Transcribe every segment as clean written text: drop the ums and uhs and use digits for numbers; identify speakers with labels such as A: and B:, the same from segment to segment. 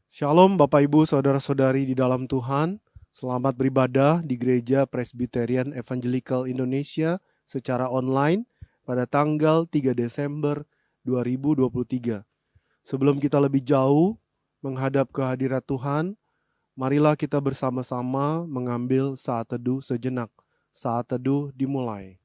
A: Shalom Bapak Ibu Saudara-saudari di dalam Tuhan. Selamat beribadah di Gereja Presbyterian Evangelical Indonesia secara online pada tanggal 3 Desember 2023. Sebelum kita lebih jauh menghadap kehadirat Tuhan, marilah kita bersama-sama mengambil saat teduh sejenak. Saat teduh dimulai.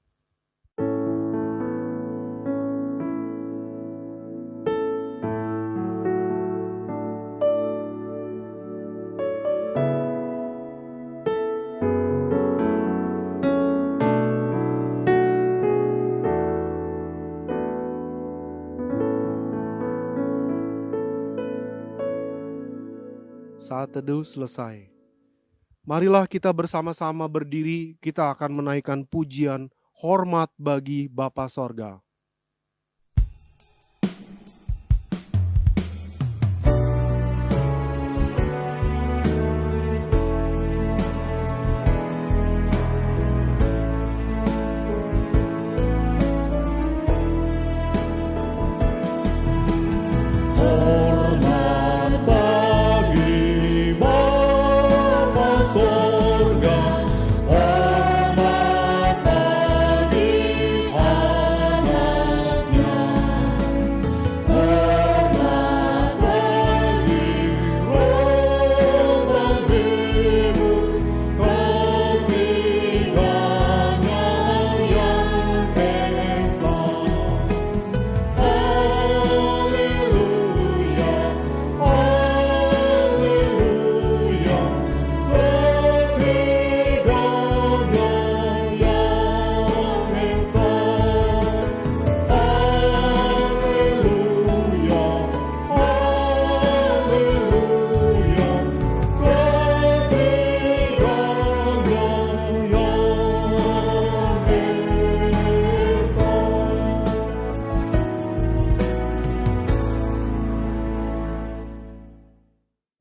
A: Saat teduh selesai. Marilah kita bersama-sama berdiri, kita akan menaikkan pujian hormat bagi Bapa Sorga.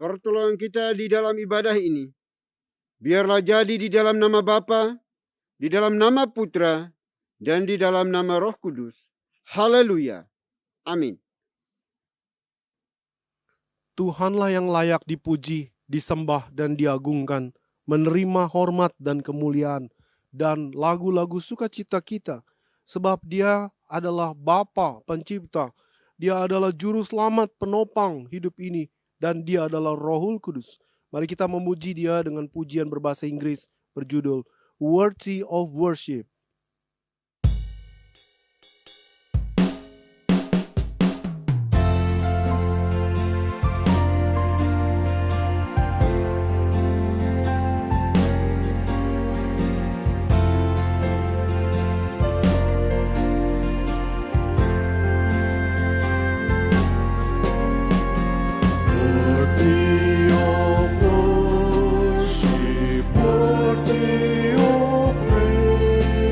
B: Pertolongan kita di dalam ibadah ini, biarlah jadi di dalam nama Bapa, di dalam nama Putra, dan di dalam nama Roh Kudus. Haleluya. Amin.
A: Tuhanlah yang layak dipuji, disembah dan diagungkan, menerima hormat dan kemuliaan, dan lagu-lagu sukacita kita, sebab Dia adalah Bapa Pencipta, Dia adalah Juru Selamat penopang hidup ini, dan Dia adalah Rohul Kudus. Mari kita memuji Dia dengan pujian berbahasa Inggris berjudul Worthy of Worship.
C: Worthy of praise.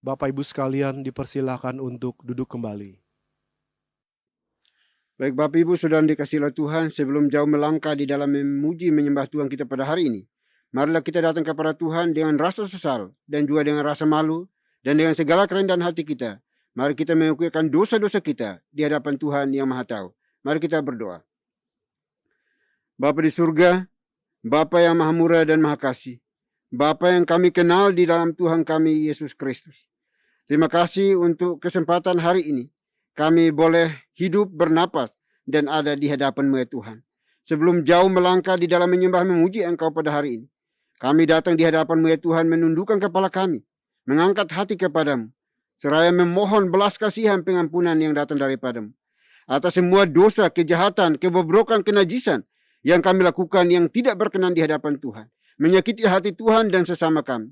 A: Bapak Ibu sekalian dipersilakan untuk duduk kembali.
B: Baik Bapak Ibu Saudara dikasihi oleh Tuhan, sebelum jauh melangkah di dalam memuji menyembah Tuhan kita pada hari ini, marilah kita datang kepada Tuhan dengan rasa sesal dan juga dengan rasa malu dan dengan segala kerendahan hati kita. Mari kita mengakuikan dosa-dosa kita di hadapan Tuhan yang Maha Tahu. Mari kita berdoa. Bapa di surga, Bapa yang Maha Murah dan Maha Kasih, Bapa yang kami kenal di dalam Tuhan kami Yesus Kristus. Terima kasih untuk kesempatan hari ini. Kami boleh hidup, bernapas, dan ada di hadapan-Mu ya Tuhan. Sebelum jauh melangkah di dalam menyembah memuji Engkau pada hari ini, kami datang di hadapan-Mu ya Tuhan, menundukkan kepala kami, mengangkat hati kepada-Mu, seraya memohon belas kasihan pengampunan yang datang daripada-Mu. Atas semua dosa, kejahatan, kebobrokan, kenajisan yang kami lakukan yang tidak berkenan di hadapan Tuhan, menyakiti hati Tuhan dan sesama kami,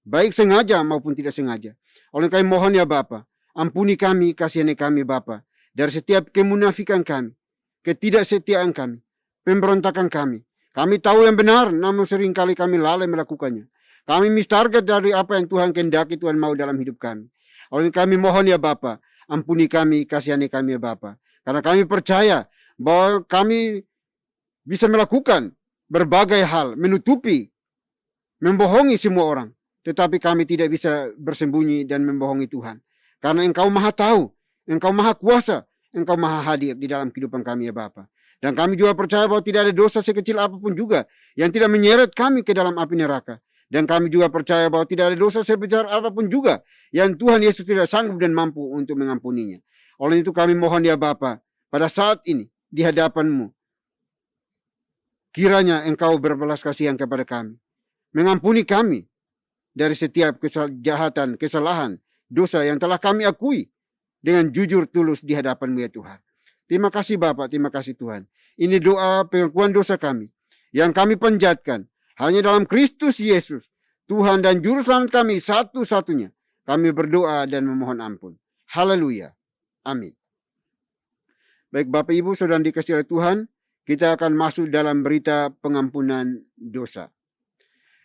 B: baik sengaja maupun tidak sengaja. Oleh kami mohon ya Bapa, ampuni kami, kasihani kami Bapa, dari setiap kemunafikan kami, ketidaksetiaan kami, pemberontakan kami. Kami tahu yang benar, namun seringkali kami lalai melakukannya. Kami miss target dari apa yang Tuhan kehendaki, Tuhan mau dalam hidup kami. Oleh kami mohon ya Bapa, ampuni kami, kasihani kami ya Bapa. Karena kami percaya bahwa kami bisa melakukan berbagai hal, menutupi, membohongi semua orang. Tetapi kami tidak bisa bersembunyi dan membohongi Tuhan. Karena Engkau Maha Tahu, Engkau Maha Kuasa, Engkau Maha Hadir di dalam kehidupan kami ya Bapa. Dan kami juga percaya bahwa tidak ada dosa sekecil apapun juga yang tidak menyeret kami ke dalam api neraka. Dan kami juga percaya bahwa tidak ada dosa sebesar apapun juga yang Tuhan Yesus tidak sanggup dan mampu untuk mengampuninya. Oleh itu kami mohon ya Bapa, pada saat ini di hadapan-Mu, kiranya Engkau berbelas kasihan kepada kami, mengampuni kami dari setiap kejahatan, kesalahan, dosa yang telah kami akui dengan jujur tulus di hadapan-Mu ya Tuhan. Terima kasih Bapak, terima kasih Tuhan. Ini doa pengakuan dosa kami yang kami panjatkan hanya dalam Kristus Yesus, Tuhan dan Juru Selamat kami satu-satunya. Kami berdoa dan memohon ampun. Haleluya. Amin. Baik Bapak Ibu Saudara dikasihi oleh Tuhan, kita akan masuk dalam berita pengampunan dosa.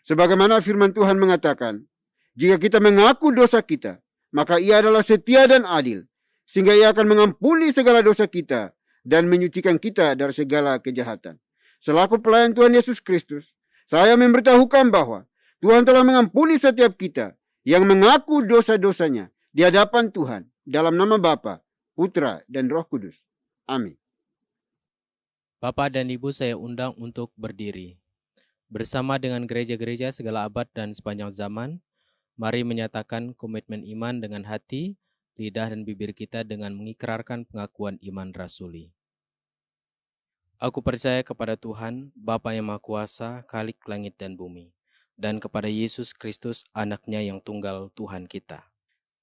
B: Sebagaimana firman Tuhan mengatakan, jika kita mengaku dosa kita, maka Ia adalah setia dan adil, sehingga Ia akan mengampuni segala dosa kita dan menyucikan kita dari segala kejahatan. Selaku pelayan Tuhan Yesus Kristus, saya memberitahukan bahwa Tuhan telah mengampuni setiap kita yang mengaku dosa-dosanya di hadapan Tuhan dalam nama Bapa, Putra, dan Roh Kudus. Amin.
C: Bapak dan Ibu saya undang untuk berdiri. Bersama dengan gereja-gereja segala abad dan sepanjang zaman, mari menyatakan komitmen iman dengan hati, lidah dan bibir kita dengan mengikrarkan pengakuan iman rasuli. Aku percaya kepada Tuhan, Bapa yang Maha Kuasa, Khalik langit dan bumi, dan kepada Yesus Kristus, Anaknya yang tunggal Tuhan kita,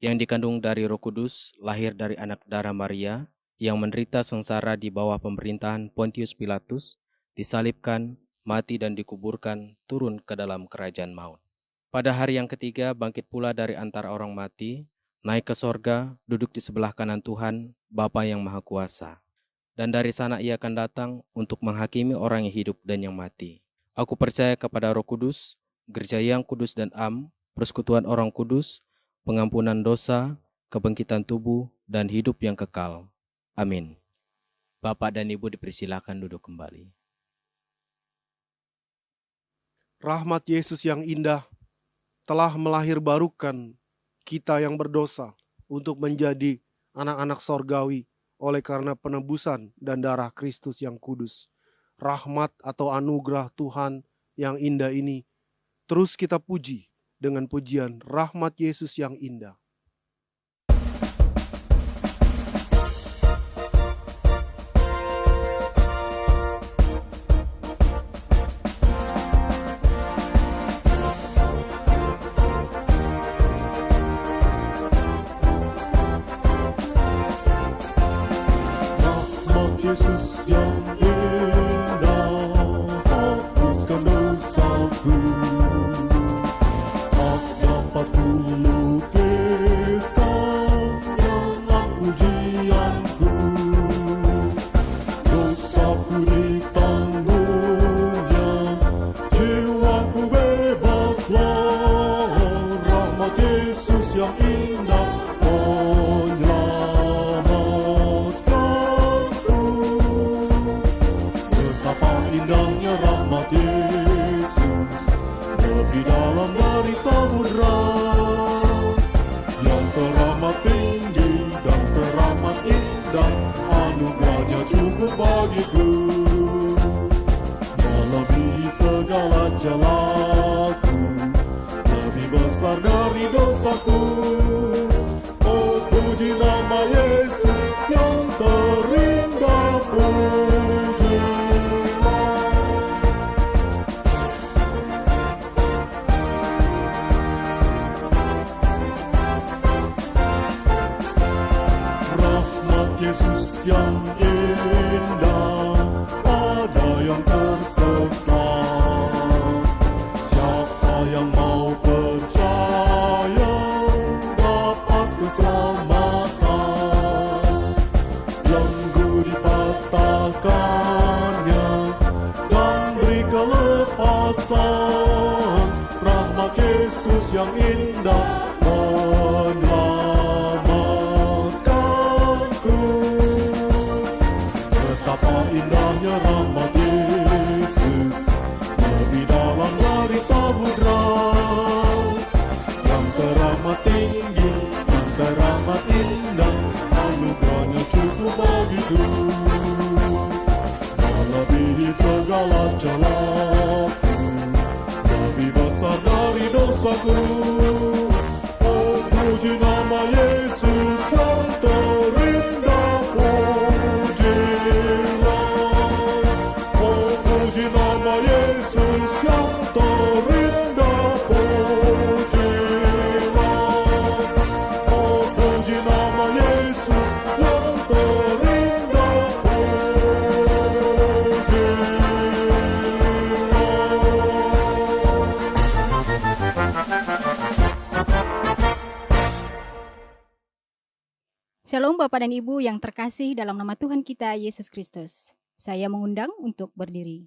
C: yang dikandung dari Roh Kudus, lahir dari anak darah Maria, yang menderita sengsara di bawah pemerintahan Pontius Pilatus, disalibkan, mati dan dikuburkan, turun ke dalam kerajaan maut. Pada hari yang ketiga bangkit pula dari antara orang mati, naik ke sorga, duduk di sebelah kanan Tuhan, Bapa yang Maha Kuasa. Dan dari sana Ia akan datang untuk menghakimi orang yang hidup dan yang mati. Aku percaya kepada Roh Kudus, gereja yang kudus dan am, persekutuan orang kudus, pengampunan dosa, kebangkitan tubuh, dan hidup yang kekal. Amin. Bapak dan Ibu dipersilakan duduk kembali.
A: Rahmat Yesus yang indah telah melahirbarukan kita yang berdosa untuk menjadi anak-anak sorgawi oleh karena penebusan dan darah Kristus yang kudus. Rahmat atau anugerah Tuhan yang indah ini terus kita puji dengan pujian rahmat Yesus yang indah.
D: Yesus yang indah, hapuskan dosaku, tak dapat ku lukis. lebih dalam dari samudra. Yang teramat tinggi dan teramat indah, anugerahnya cukup bagiku, melebihi segala celaku, lebih besar dari dosaku. Oh, puji nama Yesus yang terindah, pujilah. Rahmat Yesus yang indah, ada yang tersesat. Siapa yang mau percaya dapat keselamatan. Belenggu dipatahkannya dan beri kelepasan. Rahmat Yesus yang indah menyelamatkanku. Betapa indahnya rahmat Yesus, lebih dalam dari samudra. Yang teramat tinggi, yang teramat indah, anugerahnya cukup bagiku, melebihi segala celaku, lebih besar dari dosaku. Oh, puji nama Yesus yang terindah, pujilah. Oh, puji nama Yesus yang terindah, pujilah. Oh, puji nama Yesus yang terindah,
E: Shalom Bapak dan Ibu yang terkasih dalam nama Tuhan kita Yesus Kristus. Saya mengundang untuk berdiri.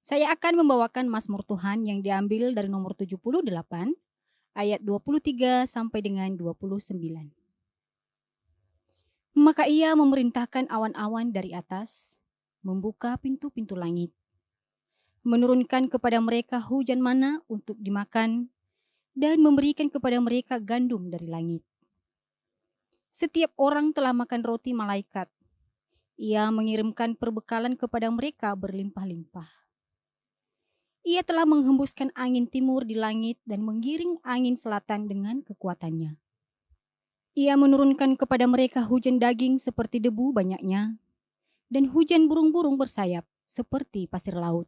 E: Saya akan membawakan Mazmur Tuhan yang diambil dari nomor 78 ayat 23 sampai dengan 29. Maka ia memerintahkan awan-awan dari atas, membuka pintu-pintu langit, menurunkan kepada mereka hujan mana untuk dimakan, dan memberikan kepada mereka gandum dari langit. Setiap orang telah makan roti malaikat. Ia mengirimkan perbekalan kepada mereka berlimpah-limpah. Ia telah menghembuskan angin timur di langit dan menggiring angin selatan dengan kekuatannya. Ia menurunkan kepada mereka hujan daging seperti debu banyaknya, dan hujan burung-burung bersayap seperti pasir laut.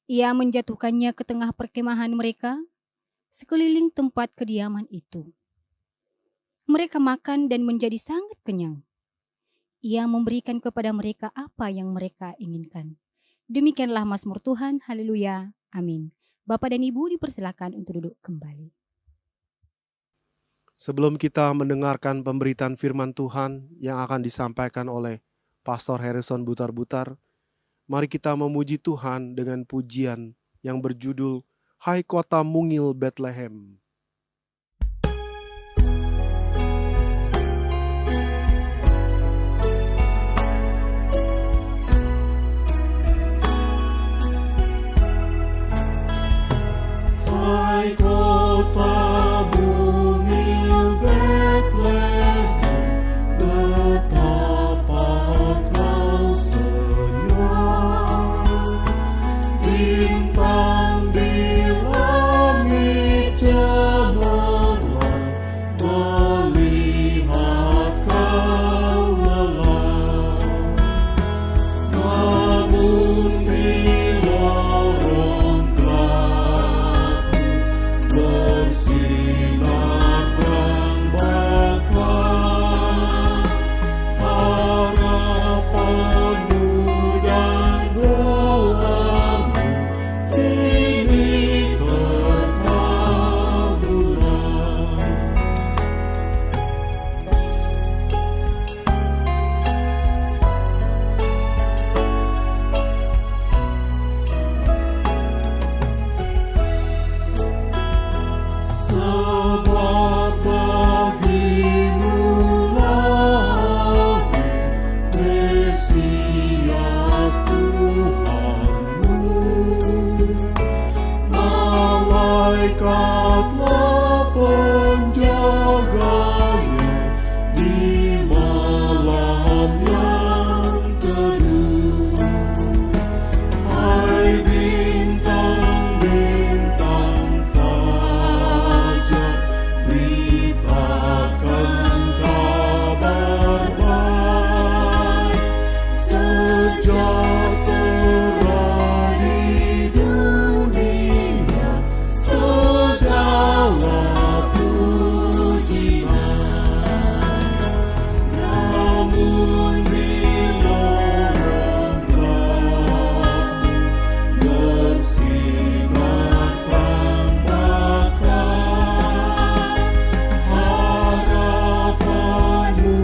E: Ia menjatuhkannya ke tengah perkemahan mereka, sekeliling tempat kediaman itu. Mereka makan dan menjadi sangat kenyang. Ia memberikan kepada mereka apa yang mereka inginkan. Demikianlah Mazmur Tuhan, haleluya, amin. Bapak dan Ibu dipersilakan untuk duduk kembali.
A: Sebelum kita mendengarkan pemberitaan firman Tuhan yang akan disampaikan oleh Pastor Harrison Butar-Butar, mari kita memuji Tuhan dengan pujian yang berjudul Hai Kota Mungil Bethlehem.
D: Hai kota mungil Bethlehem, betapa kau senyum. Bintang di langit cemerlang, melihat kau lelah. Namun bila roh gelapmu malaikatlah penjaganya di malam yang teduh. Hai bintang-bintang fajar, beritakan kabar baik. Sejahtera di dunia, segala pujian. Namun bila orang kamu bersinarkan bahkan harapanmu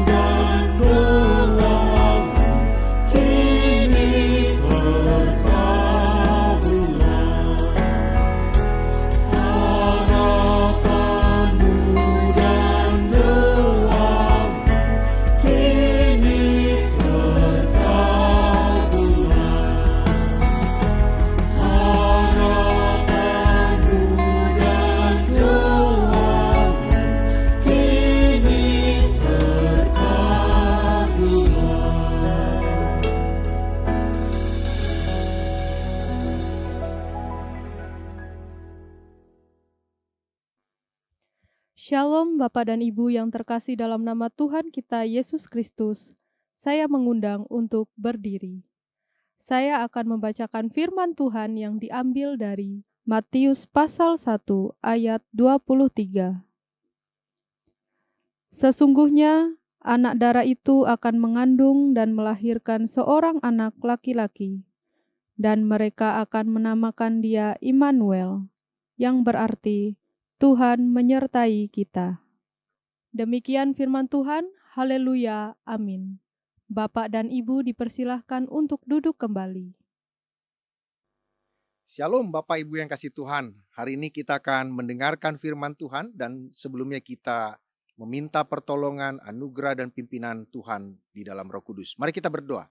D: dan doamu kini terkabulkan. Harapanmu dan doamu kini terkabulkan. Harapanmu dan doamu kini terkabulkan.
F: Shalom Bapak dan Ibu yang terkasih dalam nama Tuhan kita Yesus Kristus. Saya mengundang untuk berdiri. Saya akan membacakan firman Tuhan yang diambil dari Matius pasal 1 ayat 23. Sesungguhnya anak darah itu akan mengandung dan melahirkan seorang anak laki-laki, dan mereka akan menamakan dia Immanuel, yang berarti Tuhan menyertai kita. Demikian firman Tuhan, haleluya, amin. Bapak dan Ibu dipersilahkan untuk duduk kembali.
G: Shalom Bapak Ibu yang kasih Tuhan. Hari ini kita akan mendengarkan firman Tuhan dan sebelumnya kita meminta pertolongan, anugerah dan pimpinan Tuhan di dalam Roh Kudus. Mari kita berdoa.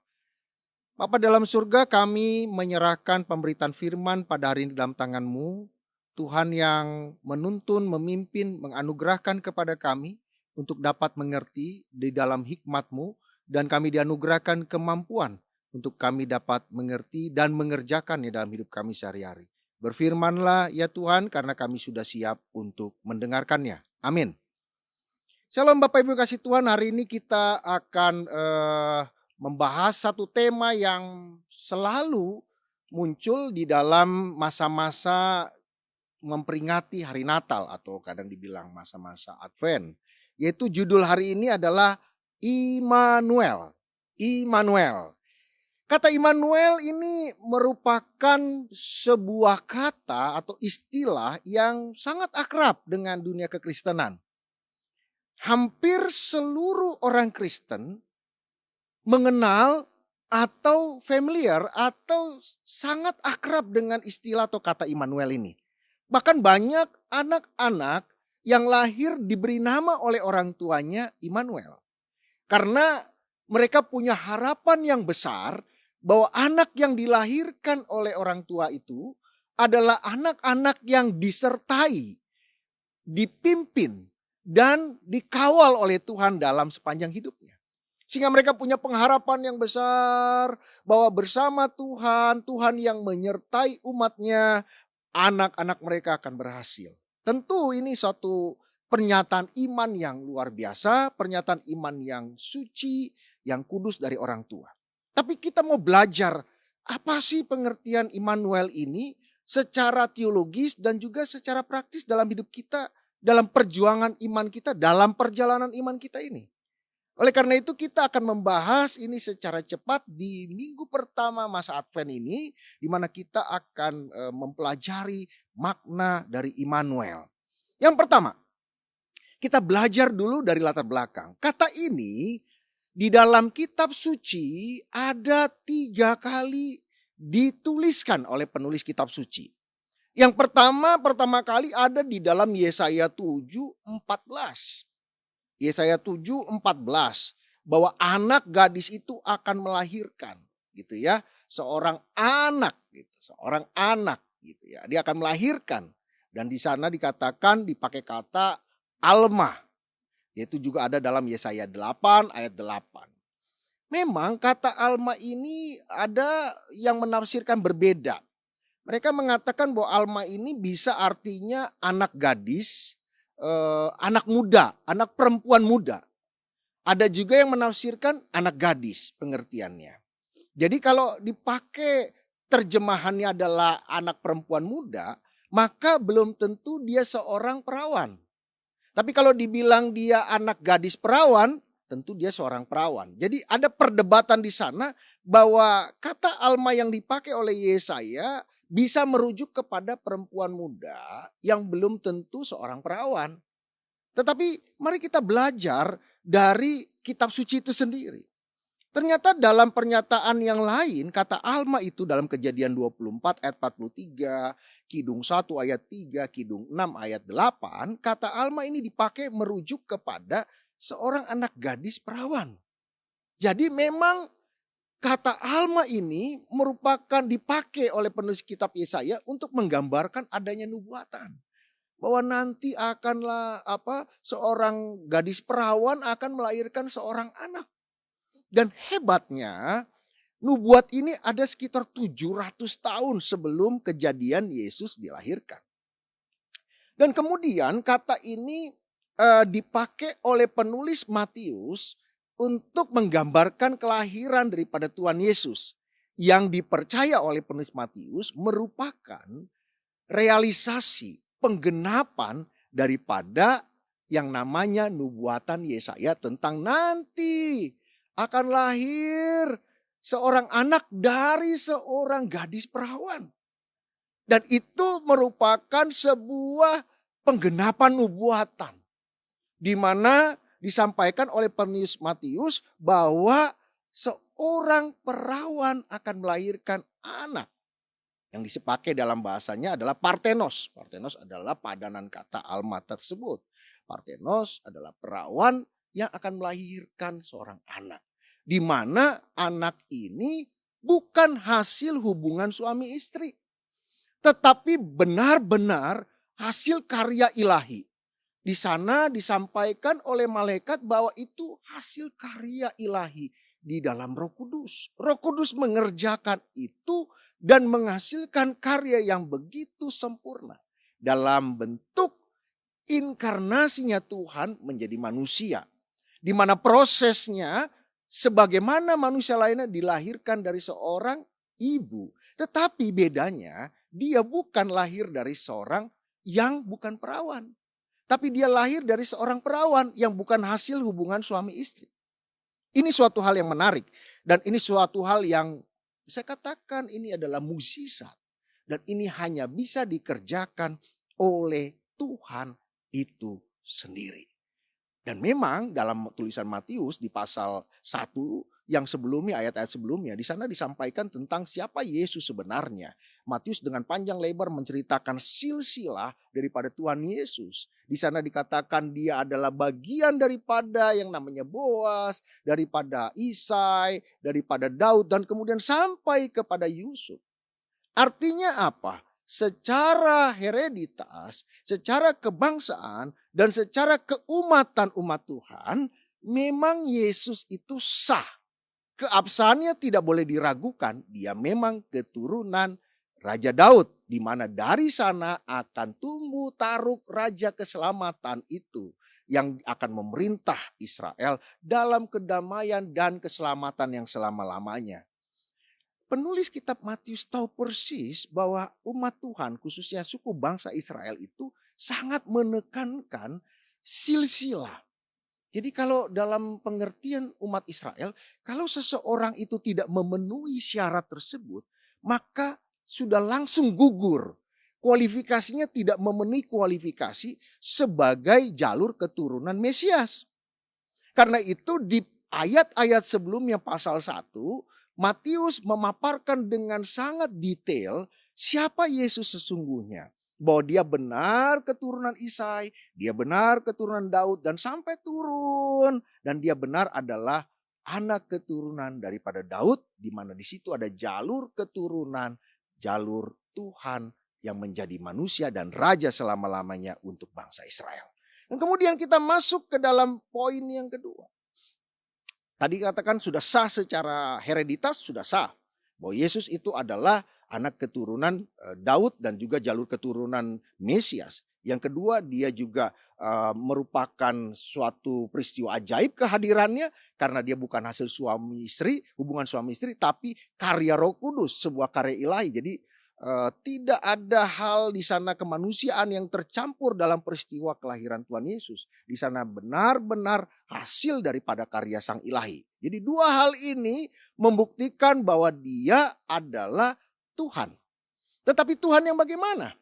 G: Bapa dalam surga, kami menyerahkan pemberitaan firman pada hari ini dalam tangan-Mu. Tuhan yang menuntun, memimpin, menganugerahkan kepada kami untuk dapat mengerti di dalam hikmat-Mu, dan kami dianugerahkan kemampuan untuk kami dapat mengerti dan mengerjakannya dalam hidup kami sehari-hari. Berfirmanlah ya Tuhan, karena kami sudah siap untuk mendengarkannya. Amin. Shalom Bapak Ibu yang kasih Tuhan, hari ini kita akan membahas satu tema yang selalu muncul di dalam masa-masa memperingati hari Natal atau kadang dibilang masa-masa Advent. Yaitu judul hari ini adalah Immanuel. Immanuel. Kata Immanuel ini merupakan sebuah kata atau istilah yang sangat akrab dengan dunia kekristenan. Hampir seluruh orang Kristen mengenal atau familiar atau sangat akrab dengan istilah atau kata Immanuel ini. Bahkan banyak anak-anak yang lahir diberi nama oleh orang tuanya Immanuel. Karena mereka punya harapan yang besar bahwa anak yang dilahirkan oleh orang tua itu adalah anak-anak yang disertai, dipimpin, dan dikawal oleh Tuhan dalam sepanjang hidupnya. Sehingga mereka punya pengharapan yang besar bahwa bersama Tuhan, Tuhan yang menyertai umatnya, anak-anak mereka akan berhasil. Tentu ini suatu pernyataan iman yang luar biasa, pernyataan iman yang suci, yang kudus dari orang tua. Tapi kita mau belajar apa sih pengertian Immanuel ini secara teologis dan juga secara praktis dalam hidup kita, dalam perjuangan iman kita, dalam perjalanan iman kita ini. Oleh karena itu kita akan membahas ini secara cepat di minggu pertama masa Advent ini, di mana kita akan mempelajari makna dari Immanuel. Yang pertama, kita belajar dulu dari latar belakang. Kata ini di dalam kitab suci ada 3 kali dituliskan oleh penulis kitab suci. Yang pertama kali ada di dalam Yesaya 7:14. Yesaya 7:14 bahwa anak gadis itu akan melahirkan gitu ya, seorang anak gitu ya. Dia akan melahirkan Dan di sana dikatakan dipakai kata alma. Yaitu juga ada dalam Yesaya 8 ayat 8. Memang kata alma ini ada yang menafsirkan berbeda. Mereka mengatakan bahwa alma ini bisa artinya anak gadis, anak muda, anak perempuan muda. Ada juga yang menafsirkan anak gadis pengertiannya. Jadi kalau dipakai terjemahannya adalah anak perempuan muda, maka belum tentu dia seorang perawan. Tapi kalau dibilang dia anak gadis perawan, tentu dia seorang perawan. Jadi ada perdebatan di sana bahwa kata alma yang dipakai oleh Yesaya bisa merujuk kepada perempuan muda yang belum tentu seorang perawan. Tetapi mari kita belajar dari kitab suci itu sendiri. Ternyata dalam pernyataan yang lain kata alma itu dalam Kejadian 24 ayat 43, Kidung 1 ayat 3, Kidung 6 ayat 8, kata alma ini dipakai merujuk kepada seorang anak gadis perawan. Jadi memang kata alma ini merupakan dipakai oleh penulis kitab Yesaya untuk menggambarkan adanya nubuatan. Bahwa nanti akanlah seorang gadis perawan akan melahirkan seorang anak. Dan hebatnya nubuat ini ada sekitar 700 tahun sebelum kejadian Yesus dilahirkan. Dan kemudian kata ini dipakai oleh penulis Matius untuk menggambarkan kelahiran daripada Tuhan Yesus. Yang dipercaya oleh penulis Matius merupakan realisasi penggenapan daripada yang namanya nubuatan Yesaya tentang nanti akan lahir seorang anak dari seorang gadis perawan. Dan itu merupakan sebuah penggenapan nubuatan. Di mana disampaikan oleh penulis Matius bahwa seorang perawan akan melahirkan anak. Yang dipakai dalam bahasanya adalah partenos. Partenos adalah padanan kata alma tersebut. Partenos adalah perawan yang akan melahirkan seorang anak. Di mana anak ini bukan hasil hubungan suami istri. Tetapi benar-benar hasil karya ilahi. Di sana disampaikan oleh malaikat bahwa itu hasil karya ilahi di dalam Roh Kudus. Roh Kudus mengerjakan itu dan menghasilkan karya yang begitu sempurna. Dalam bentuk inkarnasinya Tuhan menjadi manusia. Di mana prosesnya sebagaimana manusia lainnya dilahirkan dari seorang ibu. Tetapi bedanya dia bukan lahir dari seorang yang bukan perawan. Tapi dia lahir dari seorang perawan yang bukan hasil hubungan suami istri. Ini suatu hal yang menarik. Dan ini suatu hal yang saya katakan ini adalah mukjizat. Dan ini hanya bisa dikerjakan oleh Tuhan itu sendiri. Dan memang dalam tulisan Matius di pasal 1 yang sebelumnya, ayat-ayat sebelumnya, di sana disampaikan tentang siapa Yesus sebenarnya. Matius dengan panjang lebar menceritakan silsilah daripada Tuhan Yesus. Di sana dikatakan dia adalah bagian daripada yang namanya Boas, daripada Isai, daripada Daud, dan kemudian sampai kepada Yusuf. Artinya apa? Secara hereditas, secara kebangsaan, dan secara keumatan umat Tuhan, memang Yesus itu sah. Keabsahannya tidak boleh diragukan. Dia memang keturunan Raja Daud. Di mana dari sana akan tumbuh taruk Raja keselamatan itu. Yang akan memerintah Israel dalam kedamaian dan keselamatan yang selama-lamanya. Penulis kitab Matius tahu persis bahwa umat Tuhan khususnya suku bangsa Israel itu sangat menekankan silsilah. Jadi kalau dalam pengertian umat Israel, kalau seseorang itu tidak memenuhi syarat tersebut, maka sudah langsung gugur. Kualifikasinya tidak memenuhi kualifikasi sebagai jalur keturunan Mesias. Karena itu di ayat-ayat sebelumnya pasal 1, Matius memaparkan dengan sangat detail siapa Yesus sesungguhnya. Bahwa dia benar keturunan Isai, dia benar keturunan Daud dan sampai turun. Dan dia benar adalah anak keturunan daripada Daud. Di mana di situ ada jalur keturunan, jalur Tuhan yang menjadi manusia dan raja selama-lamanya untuk bangsa Israel. Dan kemudian kita masuk ke dalam poin yang kedua. Tadi katakan sudah sah secara hereditas, sudah sah. Bahwa Yesus itu adalah anak keturunan Daud dan juga jalur keturunan Mesias. Yang kedua, dia juga merupakan suatu peristiwa ajaib kehadirannya. Karena dia bukan hasil suami istri, hubungan suami istri, tapi karya Roh Kudus, sebuah karya ilahi. Jadi tidak ada hal di sana kemanusiaan yang tercampur dalam peristiwa kelahiran Tuhan Yesus. Di sana benar-benar hasil daripada karya Sang Ilahi. Jadi dua hal ini membuktikan bahwa dia adalah Tuhan. Tetapi Tuhan yang bagaimana?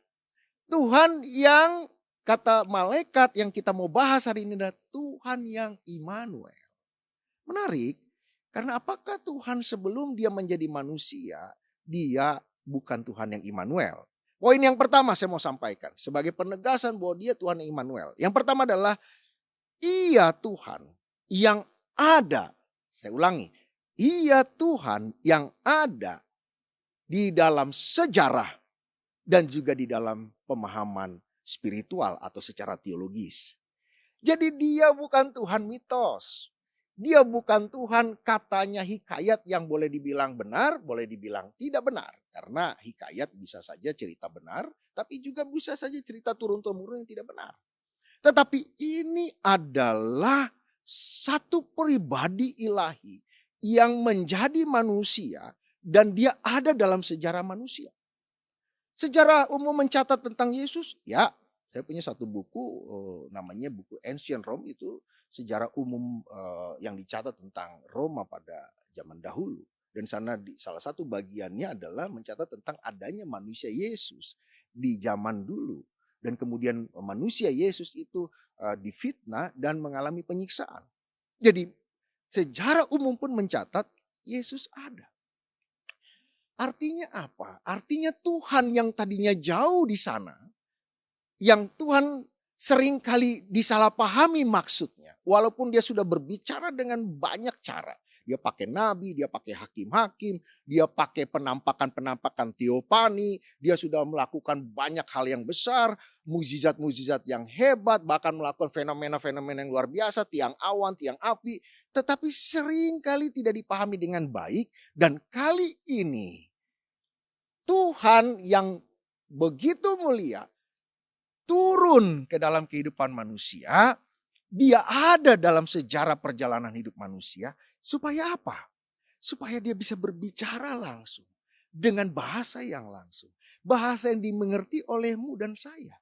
G: Tuhan yang kata malaikat yang kita mau bahas hari ini adalah Tuhan yang Immanuel. Menarik, karena apakah Tuhan sebelum dia menjadi manusia, dia bukan Tuhan yang Immanuel. Poin yang pertama saya mau sampaikan sebagai penegasan bahwa dia Tuhan yang Immanuel. Yang pertama adalah Ia Tuhan yang ada. Saya ulangi, Ia Tuhan yang ada di dalam sejarah dan juga di dalam pemahaman spiritual atau secara teologis. Jadi dia bukan Tuhan mitos. Dia bukan Tuhan katanya hikayat yang boleh dibilang benar, boleh dibilang tidak benar. Karena hikayat bisa saja cerita benar, tapi juga bisa saja cerita turun-temurun yang tidak benar. Tetapi ini adalah satu pribadi ilahi yang menjadi manusia dan dia ada dalam sejarah manusia. Sejarah umum mencatat tentang Yesus, ya saya punya satu buku namanya buku Ancient Rome, itu sejarah umum yang dicatat tentang Roma pada zaman dahulu. Dan sana salah satu bagiannya adalah mencatat tentang adanya manusia Yesus di zaman dulu. Dan kemudian manusia Yesus itu difitnah dan mengalami penyiksaan. Jadi sejarah umum pun mencatat Yesus ada. Artinya apa? Artinya Tuhan yang tadinya jauh di sana, yang Tuhan seringkali disalahpahami maksudnya. Walaupun dia sudah berbicara dengan banyak cara. Dia pakai nabi, dia pakai hakim-hakim, dia pakai penampakan-penampakan teopani. Dia sudah melakukan banyak hal yang besar, mukjizat-mukjizat yang hebat, bahkan melakukan fenomena-fenomena yang luar biasa, tiang awan, tiang api. Tetapi seringkali tidak dipahami dengan baik. Dan kali ini Tuhan yang begitu mulia turun ke dalam kehidupan manusia. Dia ada dalam sejarah perjalanan hidup manusia. Supaya apa? Supaya dia bisa berbicara langsung. Dengan bahasa yang langsung. Bahasa yang dimengerti olehmu dan saya.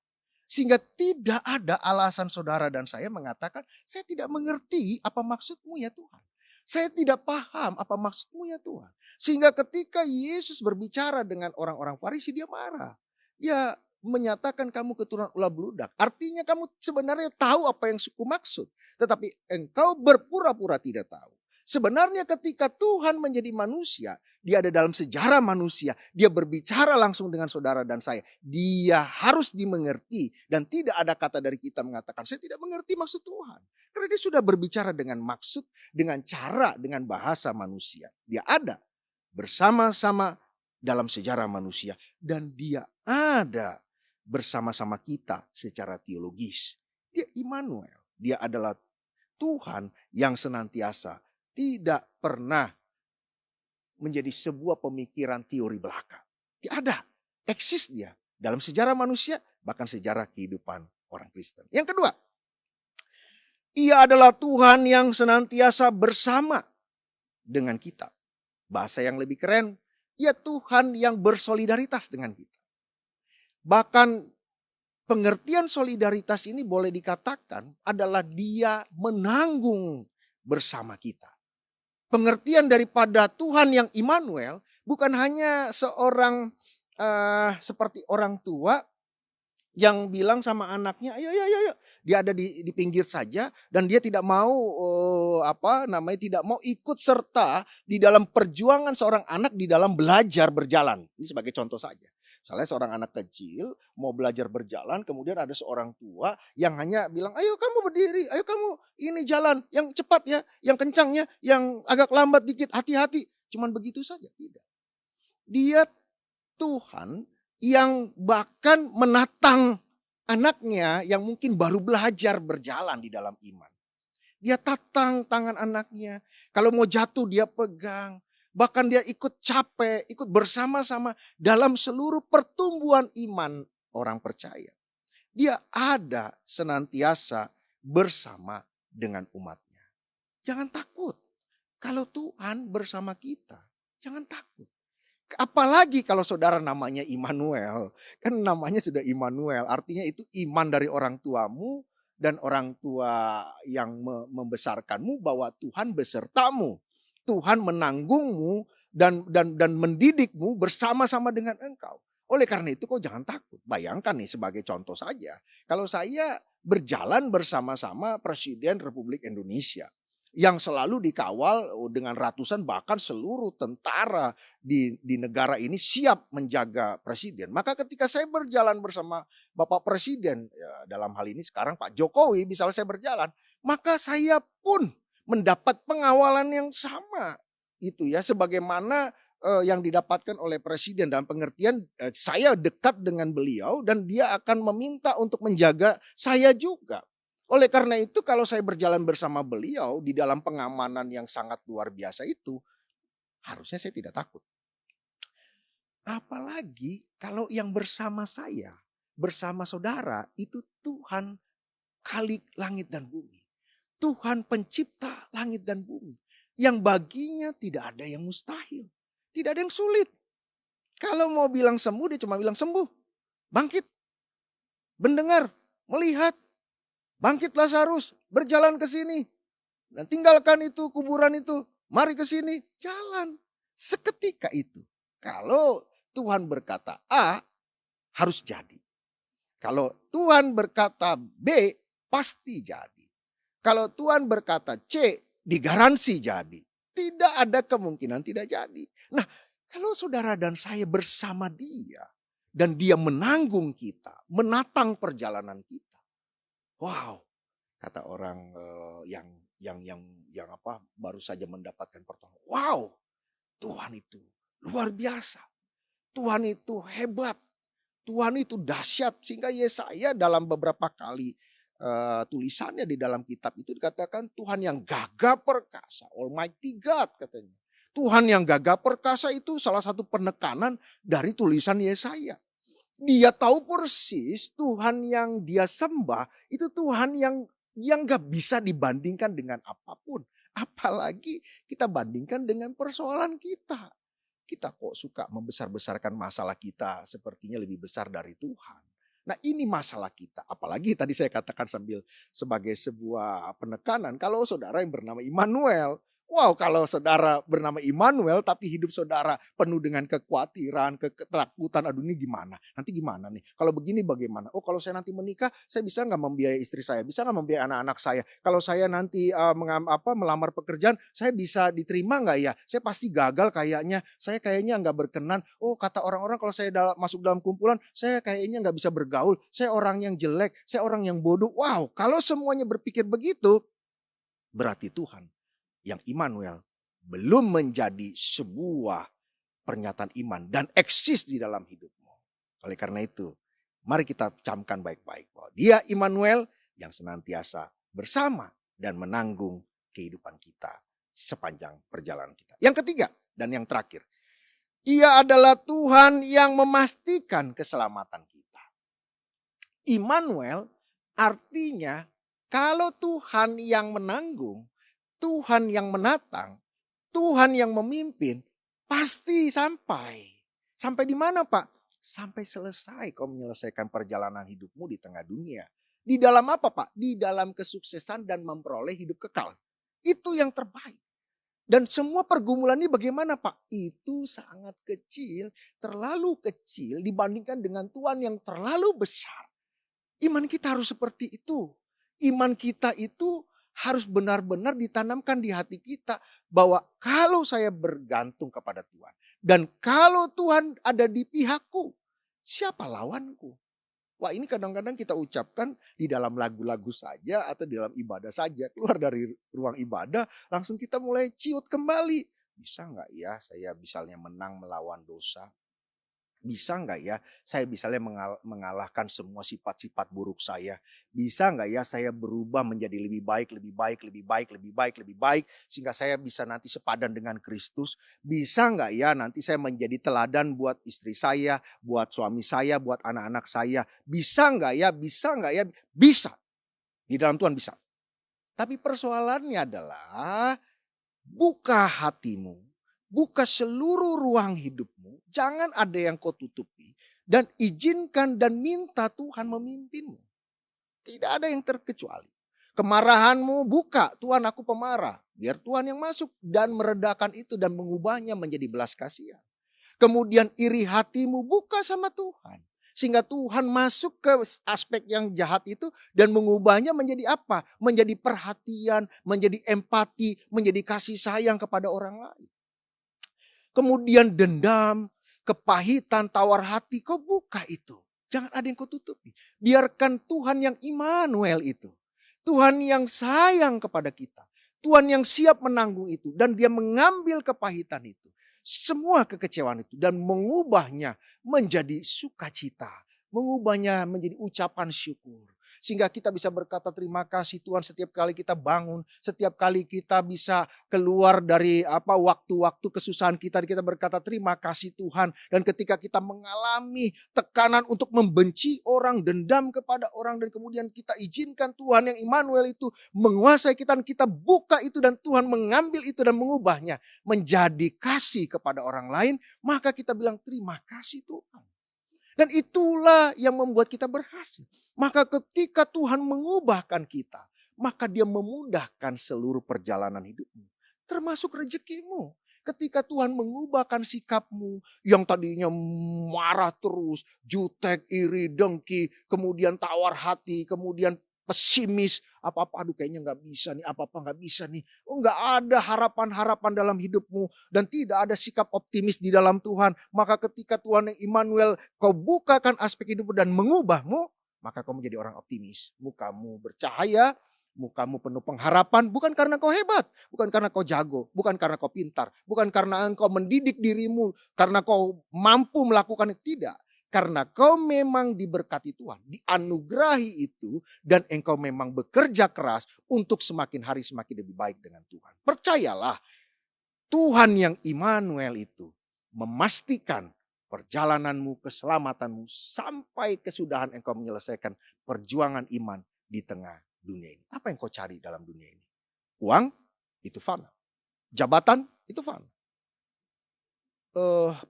G: Sehingga tidak ada alasan saudara dan saya mengatakan, saya tidak mengerti apa maksudmu ya Tuhan. Saya tidak paham apa maksudmu ya Tuhan. Sehingga ketika Yesus berbicara dengan orang-orang Farisi, dia marah. Dia menyatakan kamu keturunan ular beludak. Artinya kamu sebenarnya tahu apa yang suku maksud. Tetapi engkau berpura-pura tidak tahu. Sebenarnya ketika Tuhan menjadi manusia, dia ada dalam sejarah manusia. Dia berbicara langsung dengan saudara dan saya. Dia harus dimengerti. Dan tidak ada kata dari kita mengatakan, saya tidak mengerti maksud Tuhan. Karena dia sudah berbicara dengan maksud, dengan cara, dengan bahasa manusia. Dia ada bersama-sama dalam sejarah manusia. Dan dia ada bersama-sama kita secara teologis. Dia Immanuel. Dia adalah Tuhan yang senantiasa tidak pernah menjadi sebuah pemikiran teori belaka. Dia ada, eksis dia dalam sejarah manusia, bahkan sejarah kehidupan orang Kristen. Yang kedua, Ia adalah Tuhan yang senantiasa bersama dengan kita. Bahasa yang lebih keren, Ia Tuhan yang bersolidaritas dengan kita. Bahkan pengertian solidaritas ini boleh dikatakan adalah Dia menanggung bersama kita. Pengertian daripada Tuhan yang Immanuel bukan hanya seorang seperti orang tua yang bilang sama anaknya, ayo. Dia ada di pinggir saja dan dia tidak mau tidak mau ikut serta di dalam perjuangan seorang anak di dalam belajar berjalan. Ini sebagai contoh saja. Misalnya seorang anak kecil mau belajar berjalan, kemudian ada seorang tua yang hanya bilang, ayo kamu berdiri, ayo kamu ini jalan yang cepat ya, yang kencang ya, yang agak lambat dikit, hati-hati. Cuman begitu saja, tidak. Dia Tuhan yang bahkan menatang anaknya yang mungkin baru belajar berjalan di dalam iman. Dia tatang tangan anaknya. Kalau mau jatuh dia pegang. Bahkan dia ikut capek, ikut bersama-sama dalam seluruh pertumbuhan iman orang percaya. Dia ada senantiasa bersama dengan umatnya. Jangan takut. Kalau Tuhan bersama kita, jangan takut. Apalagi kalau saudara namanya Immanuel. Kan namanya sudah Immanuel. Artinya itu iman dari orang tuamu dan orang tua yang membesarkanmu bahwa Tuhan besertamu. Tuhan menanggungmu dan mendidikmu bersama-sama dengan engkau. Oleh karena itu kau jangan takut. Bayangkan nih sebagai contoh saja. Kalau saya berjalan bersama-sama Presiden Republik Indonesia. Yang selalu dikawal dengan ratusan bahkan seluruh tentara di negara ini siap menjaga presiden. Maka ketika saya berjalan bersama Bapak Presiden, ya dalam hal ini sekarang Pak Jokowi, misalnya saya berjalan, maka saya pun mendapat pengawalan yang sama. Itu ya, sebagaimana yang didapatkan oleh presiden dalam pengertian saya dekat dengan beliau dan dia akan meminta untuk menjaga saya juga. Oleh karena itu kalau saya berjalan bersama beliau di dalam pengamanan yang sangat luar biasa itu, harusnya saya tidak takut. Apalagi kalau yang bersama saya, bersama saudara itu Tuhan Khalik langit dan bumi. Tuhan pencipta langit dan bumi. Yang baginya tidak ada yang mustahil. Tidak ada yang sulit. Kalau mau bilang sembuh dia cuma bilang sembuh. Bangkit. Mendengar, melihat. Bangkit Lazarus, berjalan ke sini. Dan tinggalkan itu kuburan itu. Mari ke sini, jalan. Seketika itu. Kalau Tuhan berkata A, harus jadi. Kalau Tuhan berkata B, pasti jadi. Kalau Tuhan berkata C, digaransi jadi. Tidak ada kemungkinan tidak jadi. Nah, kalau saudara dan saya bersama dia. Dan dia menanggung kita, menatang perjalanan kita. Wow, kata orang yang baru saja mendapatkan pertolongan. Wow, Tuhan itu luar biasa. Tuhan itu hebat. Tuhan itu dahsyat. Sehingga Yesaya dalam beberapa kali tulisannya di dalam kitab itu dikatakan Tuhan yang gagah perkasa. Almighty God katanya. Tuhan yang gagah perkasa itu salah satu penekanan dari tulisan Yesaya. Dia tahu persis Tuhan yang dia sembah itu Tuhan yang gak bisa dibandingkan dengan apapun. Apalagi kita bandingkan dengan persoalan kita. Kita kok suka membesar-besarkan masalah kita sepertinya lebih besar dari Tuhan. Nah ini masalah kita. Apalagi tadi saya katakan sambil sebagai sebuah penekanan. Kalau saudara yang bernama Immanuel. Wow, kalau saudara bernama Immanuel tapi hidup saudara penuh dengan kekhawatiran, ketakutan, aduh ini gimana? Nanti gimana nih? Kalau begini bagaimana? Oh kalau saya nanti menikah, saya bisa nggak membiayai istri saya? Bisa nggak membiayai anak-anak saya? Kalau saya nanti melamar pekerjaan, saya bisa diterima nggak ya? Saya pasti gagal kayaknya. Saya kayaknya nggak berkenan. Oh kata orang-orang kalau saya masuk dalam kumpulan, saya kayaknya nggak bisa bergaul. Saya orang yang jelek, saya orang yang bodoh. Wow, kalau semuanya berpikir begitu, berarti Tuhan yang Immanuel belum menjadi sebuah pernyataan iman dan eksis di dalam hidupmu. Oleh karena itu, mari kita camkan baik-baik bahwa dia Immanuel yang senantiasa bersama dan menanggung kehidupan kita sepanjang perjalanan kita. Yang ketiga dan yang terakhir, ia adalah Tuhan yang memastikan keselamatan kita. Immanuel artinya kalau Tuhan yang menanggung, Tuhan yang menatang, Tuhan yang memimpin, pasti sampai. Sampai di mana Pak? Sampai selesai kau menyelesaikan perjalanan hidupmu di tengah dunia. Di dalam apa Pak? Di dalam kesuksesan dan memperoleh hidup kekal. Itu yang terbaik. Dan semua pergumulan ini bagaimana Pak? Itu sangat kecil, terlalu kecil dibandingkan dengan Tuhan yang terlalu besar. Iman kita harus seperti itu. Iman kita itu harus benar-benar ditanamkan di hati kita bahwa kalau saya bergantung kepada Tuhan dan kalau Tuhan ada di pihakku, siapa lawanku? Wah ini kadang-kadang kita ucapkan di dalam lagu-lagu saja atau di dalam ibadah saja. Keluar dari ruang ibadah langsung kita mulai ciut kembali. Bisa nggak ya saya misalnya menang melawan dosa? Bisa nggak ya saya misalnya mengalahkan semua sifat-sifat buruk saya? Bisa nggak ya saya berubah menjadi lebih baik, lebih baik, lebih baik, lebih baik, lebih baik. Sehingga saya bisa nanti sepadan dengan Kristus. Bisa nggak ya nanti saya menjadi teladan buat istri saya, buat suami saya, buat anak-anak saya. Bisa nggak ya, bisa nggak ya? Bisa. Di dalam Tuhan bisa. Tapi persoalannya adalah buka hatimu. Buka seluruh ruang hidupmu. Jangan ada yang kau tutupi. Dan izinkan dan minta Tuhan memimpinmu. Tidak ada yang terkecuali. Kemarahanmu buka. Tuhan, aku pemarah. Biar Tuhan yang masuk dan meredakan itu dan mengubahnya menjadi belas kasihan. Kemudian iri hatimu buka sama Tuhan. Sehingga Tuhan masuk ke aspek yang jahat itu dan mengubahnya menjadi apa? Menjadi perhatian, menjadi empati, menjadi kasih sayang kepada orang lain. Kemudian dendam, kepahitan, tawar hati, kau buka itu. Jangan ada yang kau tutupi. Biarkan Tuhan yang Immanuel itu. Tuhan yang sayang kepada kita. Tuhan yang siap menanggung itu. Dan dia mengambil kepahitan itu. Semua kekecewaan itu. Dan mengubahnya menjadi sukacita. Mengubahnya menjadi ucapan syukur. Sehingga kita bisa berkata terima kasih Tuhan setiap kali kita bangun. Setiap kali kita bisa keluar dari waktu-waktu kesusahan kita berkata terima kasih Tuhan. Dan ketika kita mengalami tekanan untuk membenci orang, dendam kepada orang. Dan kemudian kita izinkan Tuhan yang Immanuel itu menguasai kita. Dan kita buka itu dan Tuhan mengambil itu dan mengubahnya menjadi kasih kepada orang lain. Maka kita bilang terima kasih Tuhan. Dan itulah yang membuat kita berhasil. Maka ketika Tuhan mengubahkan kita, maka dia memudahkan seluruh perjalanan hidupmu. Termasuk rezekimu. Ketika Tuhan mengubahkan sikapmu yang tadinya marah terus, jutek, iri, dengki, kemudian tawar hati, kemudian pesimis, apa-apa aduh kayaknya nggak bisa nih, apa-apa nggak bisa nih. Nggak ada harapan-harapan dalam hidupmu dan tidak ada sikap optimis di dalam Tuhan. Maka ketika Tuhan yang Immanuel kau bukakan aspek hidupmu dan mengubahmu, maka kau menjadi orang optimis. Mukamu bercahaya, mukamu penuh pengharapan, bukan karena kau hebat, bukan karena kau jago, bukan karena kau pintar, bukan karena engkau mendidik dirimu, karena kau mampu melakukan itu, tidak. Karena kau memang diberkati Tuhan, dianugerahi itu dan engkau memang bekerja keras untuk semakin hari semakin lebih baik dengan Tuhan. Percayalah, Tuhan yang Immanuel itu memastikan perjalananmu, keselamatanmu sampai kesudahan engkau menyelesaikan perjuangan iman di tengah dunia ini. Apa yang kau cari dalam dunia ini? Uang itu fana. Jabatan itu fana.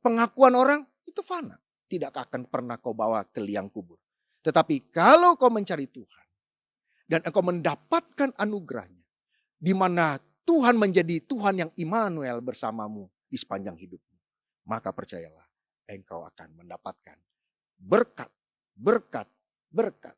G: Pengakuan orang itu fana. Tidak akan pernah kau bawa ke liang kubur. Tetapi kalau kau mencari Tuhan dan engkau mendapatkan anugerahnya, di mana Tuhan menjadi Tuhan yang Immanuel bersamamu di sepanjang hidupmu, maka percayalah engkau akan mendapatkan berkat, berkat, berkat.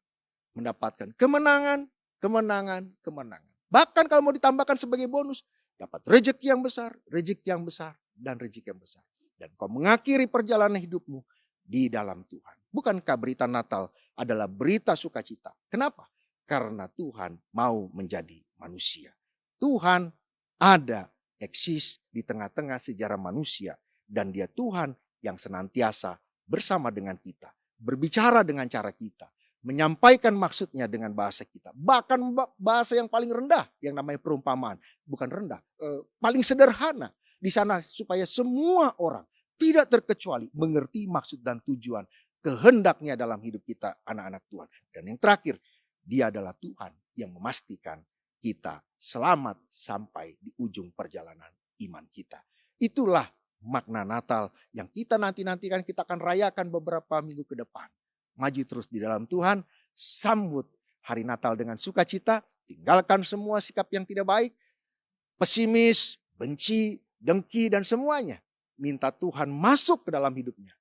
G: Mendapatkan kemenangan, kemenangan, kemenangan. Bahkan kalau mau ditambahkan sebagai bonus, dapat rezeki yang besar, rezeki yang besar, dan rezeki yang besar. Dan kau mengakhiri perjalanan hidupmu di dalam Tuhan. Bukankah berita Natal adalah berita sukacita? Kenapa? Karena Tuhan mau menjadi manusia. Tuhan ada, eksis di tengah-tengah sejarah manusia. Dan dia Tuhan yang senantiasa bersama dengan kita. Berbicara dengan cara kita. Menyampaikan maksudnya dengan bahasa kita. Bahkan bahasa yang paling rendah yang namanya perumpamaan. Bukan rendah, paling sederhana. Di sana supaya semua orang tidak terkecuali mengerti maksud dan tujuan kehendaknya dalam hidup kita anak-anak Tuhan. Dan yang terakhir, dia adalah Tuhan yang memastikan kita selamat sampai di ujung perjalanan iman kita. Itulah makna Natal yang kita nanti-nantikan, kita akan rayakan beberapa minggu ke depan. Maju terus di dalam Tuhan, sambut hari Natal dengan sukacita, tinggalkan semua sikap yang tidak baik, pesimis, benci, dengki dan semuanya. Minta Tuhan masuk ke dalam hidupnya.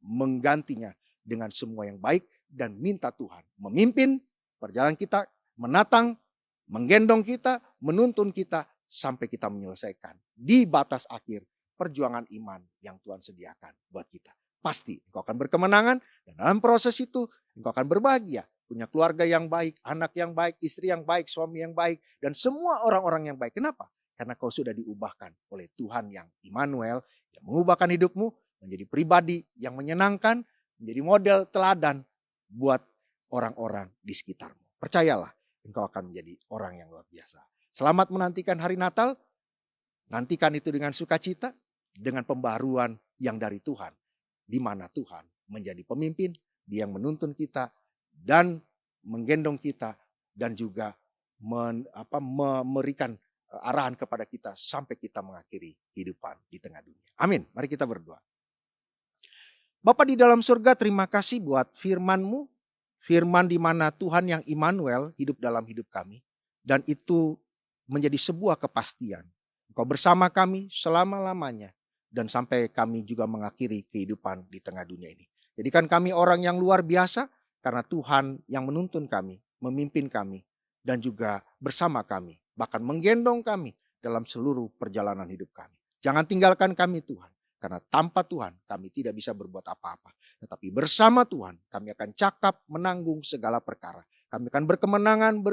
G: Menggantinya dengan semua yang baik. Dan minta Tuhan memimpin perjalanan kita. Menatang, menggendong kita, menuntun kita. Sampai kita menyelesaikan di batas akhir perjuangan iman yang Tuhan sediakan buat kita. Pasti engkau akan berkemenangan. Dan dalam proses itu engkau akan berbahagia. Punya keluarga yang baik, anak yang baik, istri yang baik, suami yang baik. Dan semua orang-orang yang baik. Kenapa? Karena kau sudah diubahkan oleh Tuhan yang Immanuel, yang mengubahkan hidupmu, menjadi pribadi yang menyenangkan, menjadi model teladan buat orang-orang di sekitarmu. Percayalah, engkau akan menjadi orang yang luar biasa. Selamat menantikan hari Natal. Nantikan itu dengan sukacita, dengan pembaruan yang dari Tuhan. Di mana Tuhan menjadi pemimpin, Dia yang menuntun kita dan menggendong kita dan juga memberikan arahan kepada kita sampai kita mengakhiri kehidupan di tengah dunia. Amin. Mari kita berdoa. Bapa di dalam surga, terima kasih buat firman-Mu, firman di mana Tuhan yang Immanuel hidup dalam hidup kami, dan itu menjadi sebuah kepastian. Engkau bersama kami selama-lamanya dan sampai kami juga mengakhiri kehidupan di tengah dunia ini. Jadikan kami orang yang luar biasa karena Tuhan yang menuntun kami, memimpin kami, dan juga bersama kami, bahkan menggendong kami dalam seluruh perjalanan hidup kami. Jangan tinggalkan kami Tuhan, karena tanpa Tuhan kami tidak bisa berbuat apa-apa. Tetapi bersama Tuhan kami akan cakap menanggung segala perkara. Kami akan berkemenangan.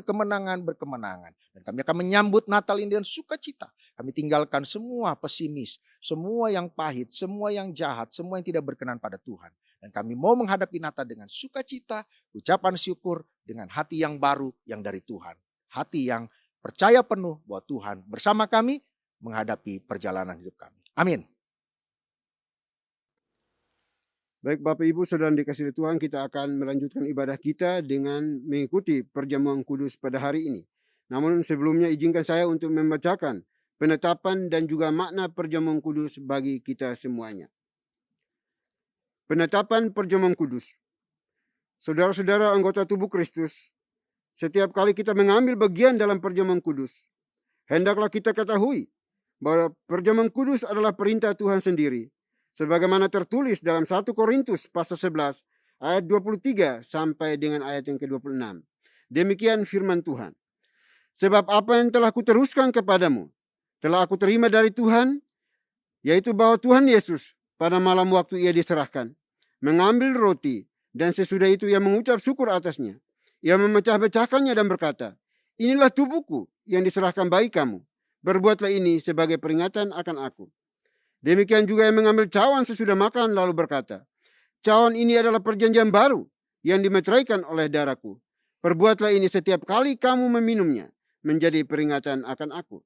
G: Dan kami akan menyambut Natal ini dengan sukacita. Kami tinggalkan semua pesimis, semua yang pahit, semua yang jahat, semua yang tidak berkenan pada Tuhan. Dan kami mau menghadapi Natal dengan sukacita, ucapan syukur, dengan hati yang baru yang dari Tuhan. Hati yang percaya penuh bahwa Tuhan bersama kami menghadapi perjalanan hidup kami. Amin.
B: Baik Bapak Ibu Saudara yang dikasihi Tuhan, kita akan melanjutkan ibadah kita dengan mengikuti perjamuan kudus pada hari ini. Namun sebelumnya izinkan saya untuk membacakan penetapan dan juga makna perjamuan kudus bagi kita semuanya. Penetapan perjamuan kudus. Saudara-saudara anggota tubuh Kristus, setiap kali kita mengambil bagian dalam perjamuan kudus, hendaklah kita ketahui bahwa perjamuan kudus adalah perintah Tuhan sendiri. Sebagaimana tertulis dalam 1 Korintus pasal 11 ayat 23 sampai dengan ayat yang ke-26. Demikian firman Tuhan. Sebab apa yang telah kuteruskan kepadamu, telah aku terima dari Tuhan, yaitu bahwa Tuhan Yesus pada malam waktu ia diserahkan, mengambil roti, dan sesudah itu ia mengucap syukur atasnya. Ia memecah-mecahkannya dan berkata, inilah tubuhku yang diserahkan bagi kamu. Berbuatlah ini sebagai peringatan akan aku. Demikian juga yang mengambil cawan sesudah makan lalu berkata, cawan ini adalah perjanjian baru yang dimeteraikan oleh darahku. Perbuatlah ini setiap kali kamu meminumnya menjadi peringatan akan aku.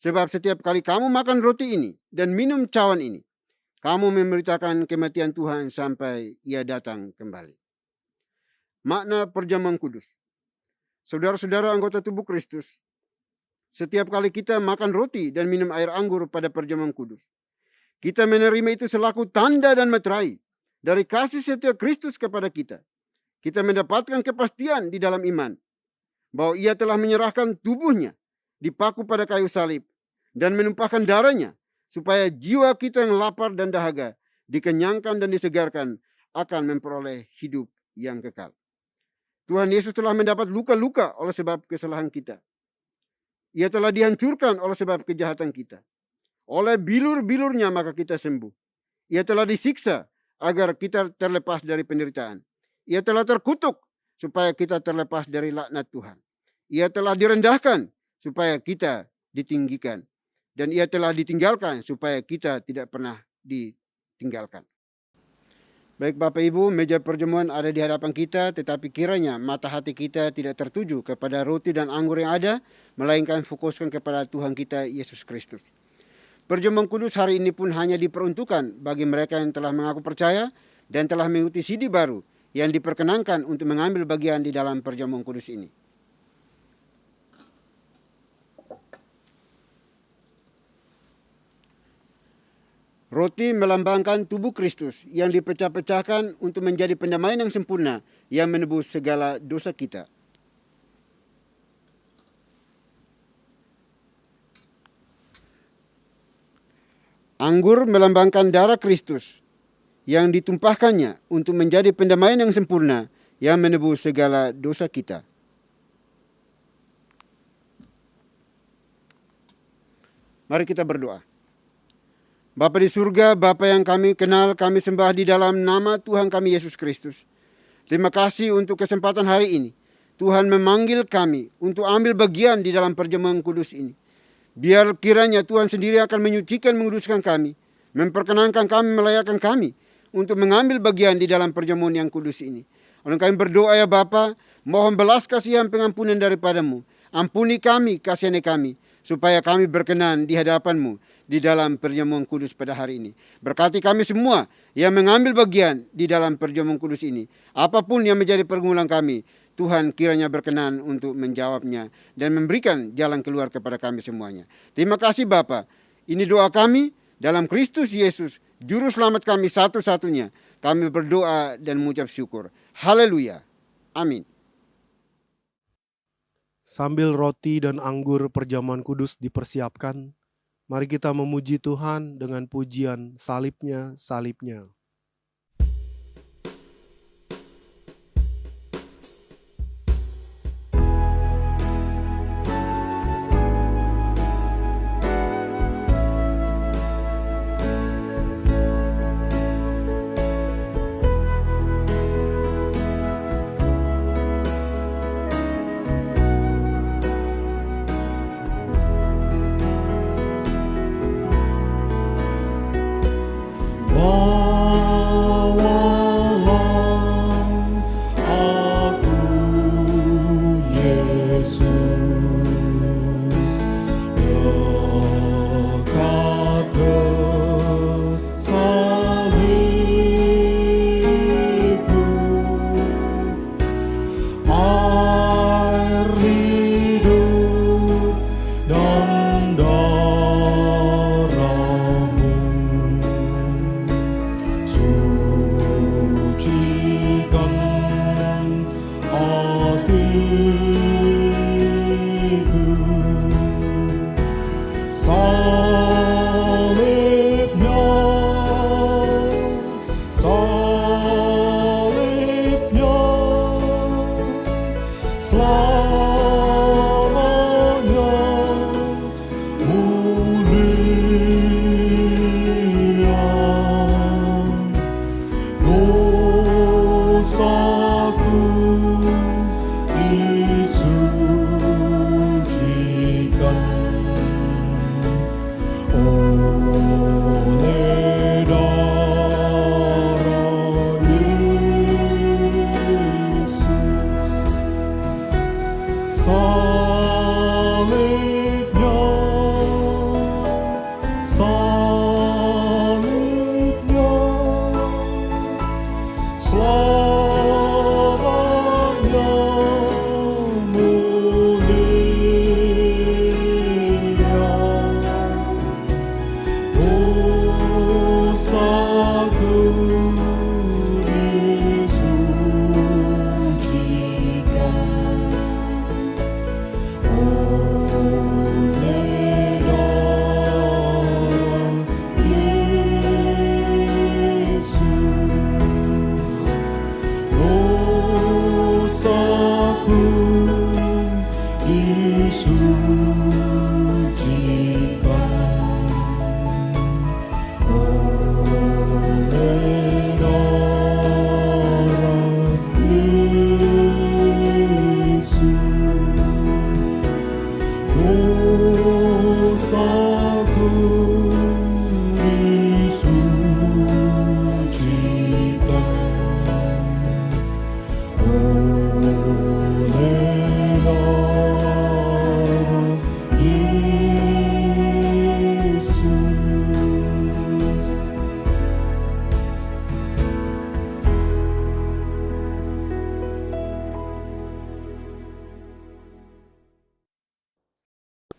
B: Sebab setiap kali kamu makan roti ini dan minum cawan ini, kamu memberitakan kematian Tuhan sampai ia datang kembali. Makna perjamuan kudus. Saudara-saudara anggota tubuh Kristus, setiap kali kita makan roti dan minum air anggur pada perjamuan kudus, kita menerima itu selaku tanda dan meterai dari kasih setia Kristus kepada kita. Kita mendapatkan kepastian di dalam iman bahwa ia telah menyerahkan tubuhnya dipaku pada kayu salib dan menumpahkan darahnya supaya jiwa kita yang lapar dan dahaga dikenyangkan dan disegarkan akan memperoleh hidup yang kekal. Tuhan Yesus telah mendapat luka-luka oleh sebab kesalahan kita. Ia telah dihancurkan oleh sebab kejahatan kita. Oleh bilur-bilurnya maka kita sembuh. Ia telah disiksa agar kita terlepas dari penderitaan. Ia telah terkutuk supaya kita terlepas dari laknat Tuhan. Ia telah direndahkan supaya kita ditinggikan. Dan ia telah ditinggalkan supaya kita tidak pernah ditinggalkan. Baik Bapak Ibu, meja perjamuan ada di hadapan kita, tetapi kiranya mata hati kita tidak tertuju kepada roti dan anggur yang ada, melainkan fokuskan kepada Tuhan kita Yesus Kristus. Perjamuan kudus hari ini pun hanya diperuntukkan bagi mereka yang telah mengaku percaya dan telah mengikuti CD baru yang diperkenankan untuk mengambil bagian di dalam perjamuan kudus ini. Roti melambangkan tubuh Kristus yang dipecah-pecahkan untuk menjadi pendamaian yang sempurna yang menebus segala dosa kita. Anggur melambangkan darah Kristus yang ditumpahkannya untuk menjadi pendamaian yang sempurna yang menebus segala dosa kita. Mari kita berdoa. Bapa di surga, Bapa yang kami kenal, kami sembah di dalam nama Tuhan kami Yesus Kristus. Terima kasih untuk kesempatan hari ini. Tuhan memanggil kami untuk ambil bagian di dalam perjamuan kudus ini. Biar kiranya Tuhan sendiri akan menyucikan, menguduskan kami, memperkenankan kami, melayakkan kami untuk mengambil bagian di dalam perjamuan yang kudus ini. Oleh kami berdoa ya Bapa, mohon belas kasihan pengampunan daripadamu. Ampuni kami, kasihani kami, supaya kami berkenan di hadapanmu di dalam perjamuan kudus pada hari ini. Berkati kami semua yang mengambil bagian di dalam perjamuan kudus ini. Apapun yang menjadi pergumulan kami, Tuhan kiranya berkenan untuk menjawabnya dan memberikan jalan keluar kepada kami semuanya. Terima kasih Bapa. Ini doa kami dalam Kristus Yesus, Juru Selamat kami satu-satunya. Kami berdoa dan mengucap syukur. Haleluya. Amin.
A: Sambil roti dan anggur perjamuan kudus dipersiapkan, mari kita memuji Tuhan dengan pujian salibnya, salibnya.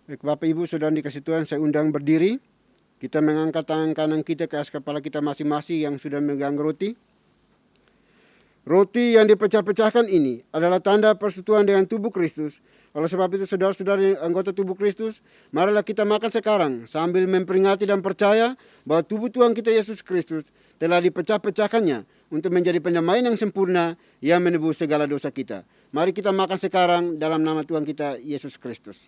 B: Baik, Bapak Ibu Saudara dikasih Tuhan, saya undang berdiri. Kita mengangkat tangan kanan kita ke atas kepala kita masing-masing yang sudah memegang roti. Roti yang dipecah-pecahkan ini adalah tanda persekutuan dengan tubuh Kristus. Oleh sebab itu saudara-saudari anggota tubuh Kristus, marilah kita makan sekarang sambil memperingati dan percaya bahwa tubuh Tuhan kita Yesus Kristus telah dipecah-pecahkannya untuk menjadi pendamaian yang sempurna yang menebus segala dosa kita. Mari kita makan sekarang dalam nama Tuhan kita Yesus Kristus.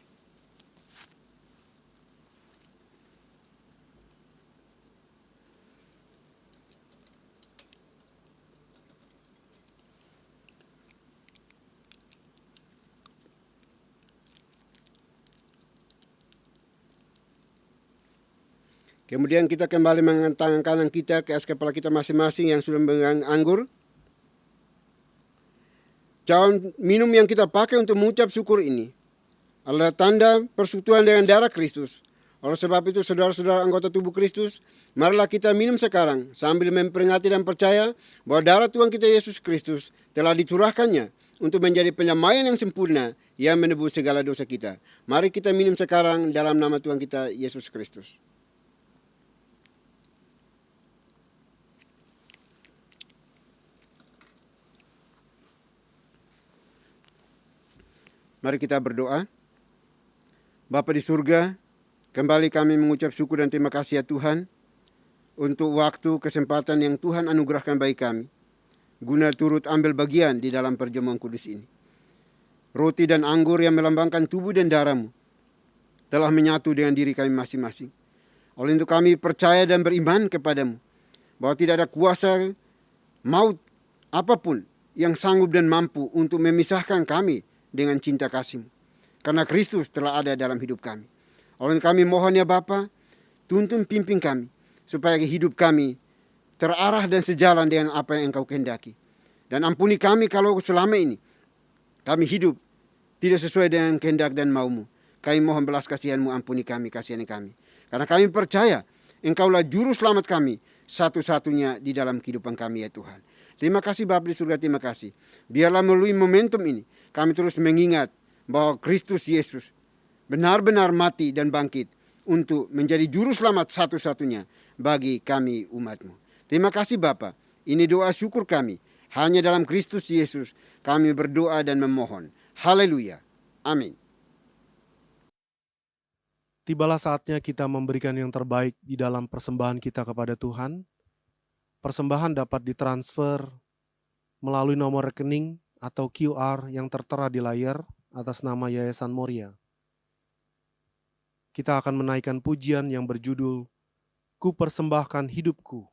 B: Kemudian kita kembali mengangkat tangan kanan kita ke atas kepala kita masing-masing yang sudah memegang anggur. Cawan minum yang kita pakai untuk mengucap syukur ini adalah tanda persekutuan dengan darah Kristus. Oleh sebab itu, saudara-saudara anggota tubuh Kristus, marilah kita minum sekarang sambil memperingati dan percaya bahwa darah Tuhan kita Yesus Kristus telah dicurahkannya untuk menjadi penyamaian yang sempurna yang menebus segala dosa kita. Mari kita minum sekarang dalam nama Tuhan kita Yesus Kristus. Mari kita berdoa. Bapa di surga, kembali kami mengucap syukur dan terima kasih ya Tuhan untuk waktu kesempatan yang Tuhan anugerahkan bagi kami guna turut ambil bagian di dalam perjamuan kudus ini. Roti dan anggur yang melambangkan tubuh dan darah-Mu telah menyatu dengan diri kami masing-masing. Oleh itu kami percaya dan beriman kepada-Mu bahwa tidak ada kuasa maut apapun yang sanggup dan mampu untuk memisahkan kami dengan cinta kasih-Mu. Karena Kristus telah ada dalam hidup kami. Oleh kami mohon ya Bapa, tuntun pimpin kami supaya hidup kami terarah dan sejalan dengan apa yang Engkau kehendaki. Dan ampuni kami kalau selama ini kami hidup tidak sesuai dengan kehendak dan mau-Mu. Kami mohon belas kasihan-Mu, ampuni kami, kasihani kami. Karena kami percaya Engkaulah juru selamat kami satu-satunya di dalam kehidupan kami ya Tuhan. Terima kasih Bapa di surga, terima kasih. Biarlah melalui momentum ini kami terus mengingat bahwa Kristus Yesus benar-benar mati dan bangkit untuk menjadi juru selamat satu-satunya bagi kami umat-Mu. Terima kasih Bapa. Ini doa syukur kami. Hanya dalam Kristus Yesus kami berdoa dan memohon. Haleluya. Amin.
A: Tibalah saatnya kita memberikan yang terbaik di dalam persembahan kita kepada Tuhan. Persembahan dapat ditransfer melalui nomor rekening atau QR yang tertera di layar atas nama Yayasan Moria. Kita akan menaikkan pujian yang berjudul Ku Persembahkan Hidupku.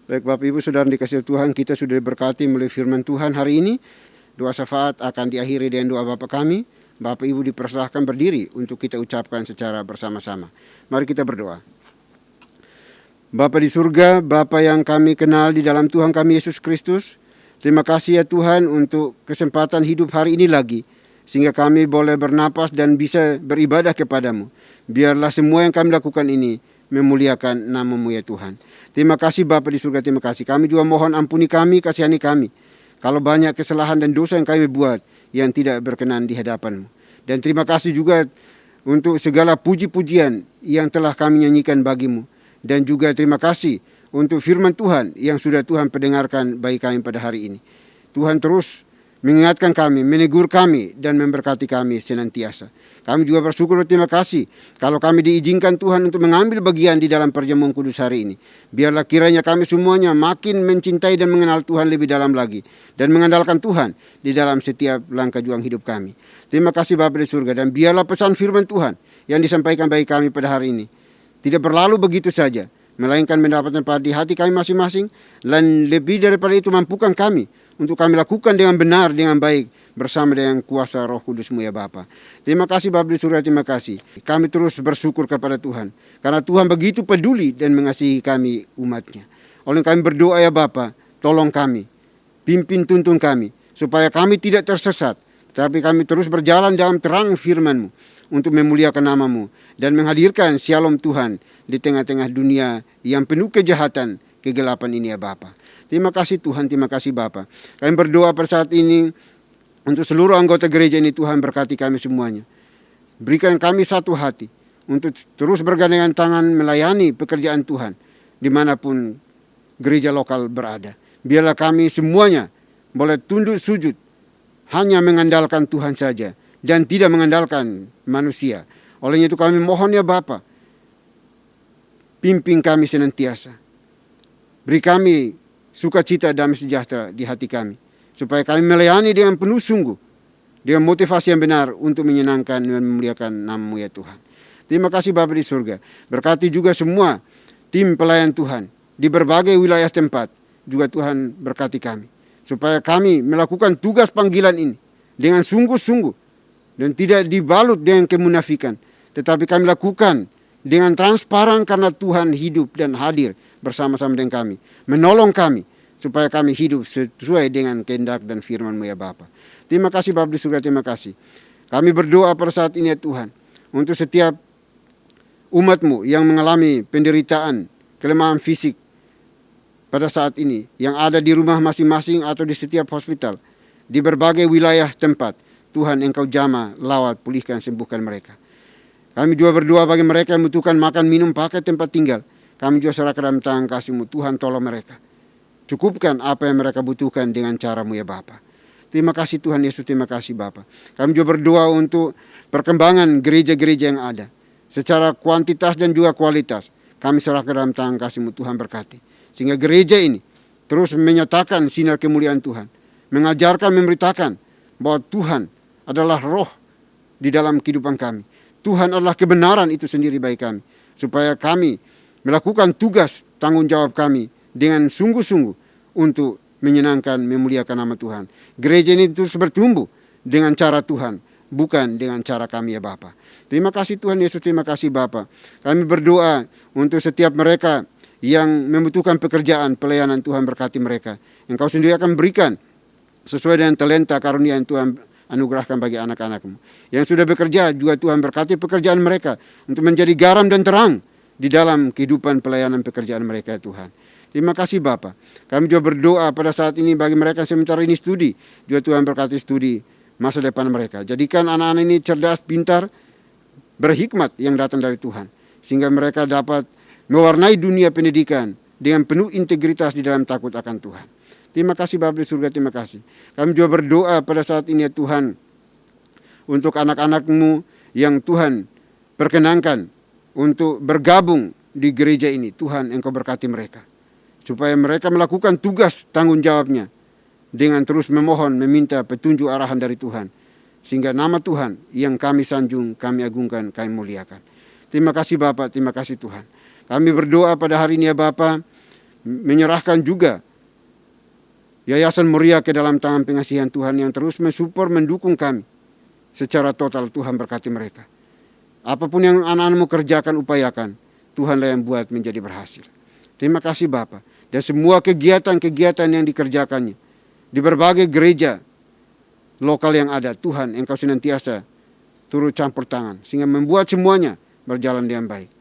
B: Baik Bapak Ibu Saudara dikasihi Tuhan, kita sudah diberkati melalui firman Tuhan hari ini. Doa syafaat akan diakhiri dengan doa Bapa kami. Bapak Ibu dipersilahkan berdiri untuk kita ucapkan secara bersama-sama. Mari kita berdoa. Bapa di surga, Bapa yang kami kenal di dalam Tuhan kami Yesus Kristus, terima kasih ya Tuhan untuk kesempatan hidup hari ini lagi, sehingga kami boleh bernapas dan bisa beribadah kepadamu. Biarlah semua yang kami lakukan ini memuliakan nama-Mu ya Tuhan. Terima kasih Bapa di surga, terima kasih. Kami juga mohon ampuni kami, kasihani kami, kalau banyak kesalahan dan dosa yang kami buat yang tidak berkenan di hadapan-Mu. Dan terima kasih juga untuk segala puji-pujian yang telah kami nyanyikan bagi-Mu. Dan juga terima kasih untuk firman Tuhan yang sudah Tuhan pendengarkan bagi kami pada hari ini. Tuhan terus mengingatkan kami, menegur kami, dan memberkati kami senantiasa. Kami juga bersyukur dan terima kasih kalau kami diizinkan Tuhan untuk mengambil bagian di dalam perjamuan kudus hari ini. Biarlah kiranya kami semuanya makin mencintai dan mengenal Tuhan lebih dalam lagi, dan mengandalkan Tuhan di dalam setiap langkah juang hidup kami. Terima kasih Bapa di surga, dan biarlah pesan firman Tuhan yang disampaikan bagi kami pada hari ini tidak berlalu begitu saja, melainkan mendapat tempat di hati kami masing-masing, dan lebih daripada itu mampukan kami untuk kami lakukan dengan benar, dengan baik, bersama dengan kuasa Roh Kudus-Mu ya Bapa. Terima kasih Bapa di surga, terima kasih. Kami terus bersyukur kepada Tuhan, karena Tuhan begitu peduli dan mengasihi kami umat-Nya. Oleh kami berdoa ya Bapa, tolong kami, pimpin tuntun kami, supaya kami tidak tersesat, tapi kami terus berjalan dalam terang firman-Mu, untuk memuliakan nama-Mu, dan menghadirkan shalom Tuhan di tengah-tengah dunia yang penuh kejahatan, kegelapan ini ya Bapa. Terima kasih Tuhan, terima kasih Bapa. Kami berdoa pada saat ini untuk seluruh anggota gereja ini, Tuhan berkati kami semuanya. Berikan kami satu hati untuk terus bergandengan tangan melayani pekerjaan Tuhan dimanapun gereja lokal berada. Biarlah kami semuanya boleh tunduk sujud hanya mengandalkan Tuhan saja dan tidak mengandalkan manusia. Olehnya itu kami mohon ya Bapa, pimpin kami senantiasa. Beri kami sukacita damai sejahtera di hati kami, supaya kami melayani dengan penuh sungguh, dengan motivasi yang benar untuk menyenangkan dan memuliakan nama-Mu ya Tuhan. Terima kasih Bapa di surga. Berkati juga semua tim pelayan Tuhan di berbagai wilayah tempat. Juga Tuhan berkati kami, supaya kami melakukan tugas panggilan ini dengan sungguh-sungguh dan tidak dibalut dengan kemunafikan, tetapi kami lakukan dengan transparan karena Tuhan hidup dan hadir bersama-sama dengan kami, menolong kami supaya kami hidup sesuai dengan kehendak dan firman-Mu ya Bapa. Terima kasih Bapa di surga, terima kasih. Kami berdoa pada saat ini ya Tuhan, untuk setiap umat-Mu yang mengalami penderitaan, kelemahan fisik pada saat ini, yang ada di rumah masing-masing atau di setiap hospital, di berbagai wilayah tempat. Tuhan, Engkau jamah, lawat, pulihkan, sembuhkan mereka. Kami juga berdoa bagi mereka yang membutuhkan makan, minum, pakai, tempat tinggal. Kami juga serahkan dalam tangan kasih-Mu. Tuhan, tolong mereka. Cukupkan apa yang mereka butuhkan dengan cara-Mu ya Bapa. Terima kasih Tuhan Yesus, terima kasih Bapa. Kami juga berdoa untuk perkembangan gereja-gereja yang ada. Secara kuantitas dan juga kualitas. Kami serahkan dalam tangan kasih-Mu, Tuhan berkati. Sehingga gereja ini terus menyatakan sinar kemuliaan Tuhan. Mengajarkan, memberitakan bahwa Tuhan adalah roh di dalam kehidupan kami. Tuhan adalah kebenaran itu sendiri bagi kami. Supaya kami melakukan tugas tanggung jawab kami dengan sungguh-sungguh untuk menyenangkan, memuliakan nama Tuhan. Gereja ini terus bertumbuh dengan cara Tuhan, bukan dengan cara kami ya Bapa. Terima kasih Tuhan Yesus, terima kasih Bapa. Kami berdoa untuk setiap mereka yang membutuhkan pekerjaan, pelayanan. Tuhan berkati mereka. Engkau sendiri akan berikan sesuai dengan talenta karunia yang Tuhan anugerahkan bagi anak-anak-Mu. Yang sudah bekerja juga Tuhan berkati pekerjaan mereka untuk menjadi garam dan terang di dalam kehidupan pelayanan pekerjaan mereka Tuhan. Terima kasih Bapa. Kami juga berdoa pada saat ini bagi mereka yang sementara ini studi. Juga Tuhan berkati studi masa depan mereka. Jadikan anak-anak ini cerdas, pintar, berhikmat yang datang dari Tuhan. Sehingga mereka dapat mewarnai dunia pendidikan dengan penuh integritas di dalam takut akan Tuhan. Terima kasih Bapa di surga, terima kasih. Kami juga berdoa pada saat ini ya Tuhan, untuk anak-anak-Mu yang Tuhan perkenankan untuk bergabung di gereja ini. Tuhan, Engkau berkati mereka, supaya mereka melakukan tugas tanggung jawabnya dengan terus memohon, meminta petunjuk arahan dari Tuhan. Sehingga nama Tuhan yang kami sanjung, kami agungkan, kami muliakan. Terima kasih Bapa, terima kasih Tuhan. Kami berdoa pada hari ini ya Bapa, menyerahkan juga Yayasan Moria ke dalam tangan pengasihan Tuhan yang terus mensupport, mendukung kami secara total. Tuhan berkati mereka. Apapun yang anak-anakmu kerjakan, upayakan, Tuhanlah yang buat menjadi berhasil. Terima kasih Bapa. Dan semua kegiatan-kegiatan yang dikerjakannya di berbagai gereja lokal yang ada, Tuhan Engkau senantiasa turut campur tangan sehingga membuat semuanya berjalan dengan baik.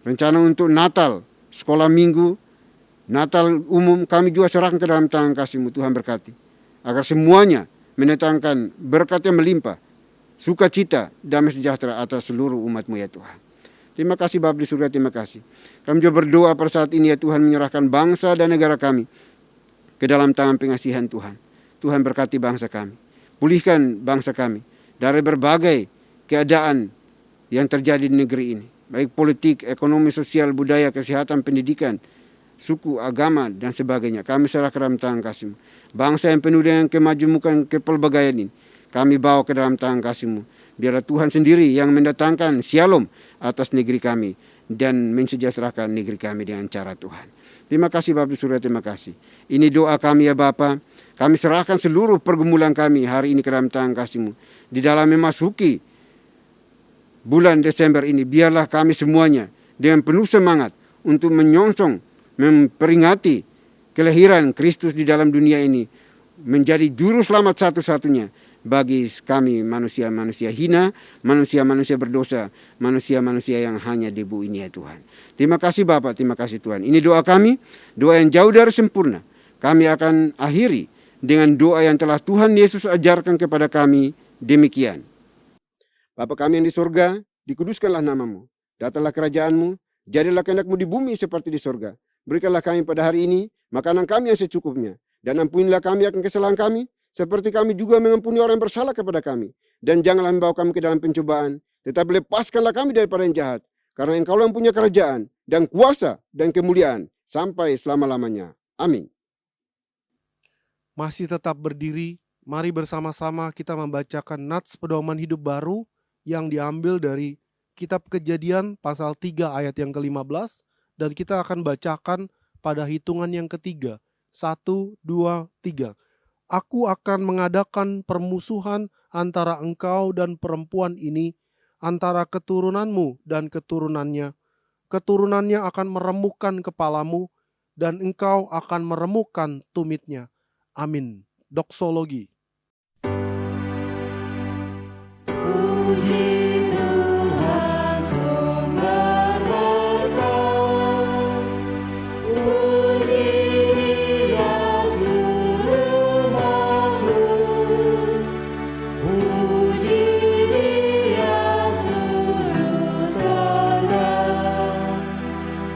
B: Rencana untuk Natal, sekolah minggu, Natal umum kami juga serahkan ke dalam tangan kasih-Mu. Tuhan berkati agar semuanya mendatangkan berkat yang melimpah, sukacita, damai sejahtera atas seluruh umat-Mu ya Tuhan. Terima kasih Bapa di surga, terima kasih. Kami juga berdoa pada saat ini ya Tuhan, menyerahkan bangsa dan negara kami ke dalam tangan pengasihan Tuhan. Tuhan berkati bangsa kami, pulihkan bangsa kami dari berbagai keadaan yang terjadi di negeri ini, baik politik, ekonomi, sosial, budaya, kesehatan, pendidikan, suku, agama, dan sebagainya. Kami serah ke dalam tangan kasih-Mu. Bangsa yang penuh dengan kemajemukan, kepelbagaian ini, kami bawa ke dalam tangan kasih-Mu. Biarlah Tuhan sendiri yang mendatangkan shalom atas negeri kami dan mensejahterakan negeri kami dengan cara Tuhan. Terima kasih Bapa di surga, terima kasih. Ini doa kami ya Bapa. Kami serahkan seluruh pergumulan kami hari ini ke dalam tangan kasih-Mu. Di dalam memasuki bulan Desember ini, biarlah kami semuanya dengan penuh semangat untuk menyongsong, memperingati kelahiran Kristus di dalam dunia ini, menjadi juru selamat satu-satunya bagi kami manusia-manusia hina, manusia-manusia berdosa, manusia-manusia yang hanya debu ini ya Tuhan. Terima kasih Bapa, terima kasih Tuhan. Ini doa kami, doa yang jauh dari sempurna. Kami akan akhiri dengan doa yang telah Tuhan Yesus ajarkan kepada kami demikian. Bapa kami yang di surga, dikuduskanlah nama-Mu. Datanglah kerajaan-Mu, jadilah kehendak-Mu di bumi seperti di surga. Berikanlah kami pada hari ini makanan kami yang secukupnya. Dan ampunilah kami akan kesalahan kami, seperti kami juga mengampuni orang yang bersalah kepada kami. Dan janganlah membawa kami ke dalam pencobaan, tetapi lepaskanlah kami daripada yang jahat. Karena Engkau yang punya kerajaan, dan kuasa, dan kemuliaan, sampai selama-lamanya. Amin.
A: Masih tetap berdiri, mari bersama-sama kita membacakan nats pedoman hidup baru yang diambil dari Kitab Kejadian pasal 3 ayat yang ke-15, dan kita akan bacakan pada hitungan yang ketiga. 1, 2, 3. Aku akan mengadakan permusuhan antara engkau dan perempuan ini, antara keturunanmu dan keturunannya. Keturunannya akan meremukkan kepalamu, dan engkau akan meremukkan tumitnya. Amin. Doksologi.
D: Puji Tuhan sumber berkat, puji Dia seluruh makhluk, puji Dia seluruh sorga,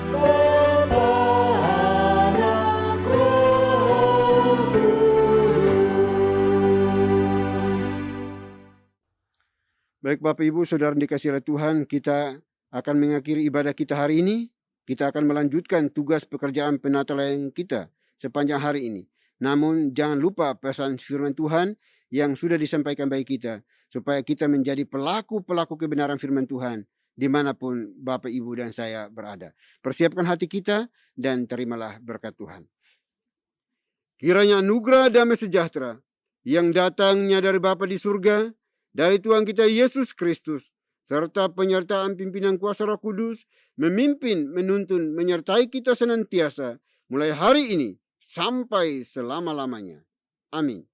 D: Bapa, Anak, Roh Kudus.
B: Baik Bapak Ibu Saudara dikasihi oleh Tuhan, kita akan mengakhiri ibadah kita hari ini. Kita akan melanjutkan tugas pekerjaan penatalan kita sepanjang hari ini. Namun jangan lupa pesan firman Tuhan yang sudah disampaikan bagi kita, supaya kita menjadi pelaku-pelaku kebenaran firman Tuhan dimanapun Bapak Ibu dan saya berada. Persiapkan hati kita dan terimalah berkat Tuhan. Kiranya anugerah damai sejahtera yang datangnya dari Bapa di surga, dari Tuhan kita Yesus Kristus, serta penyertaan pimpinan kuasa Roh Kudus, memimpin, menuntun, menyertai kita senantiasa, mulai hari ini sampai selama-lamanya. Amin.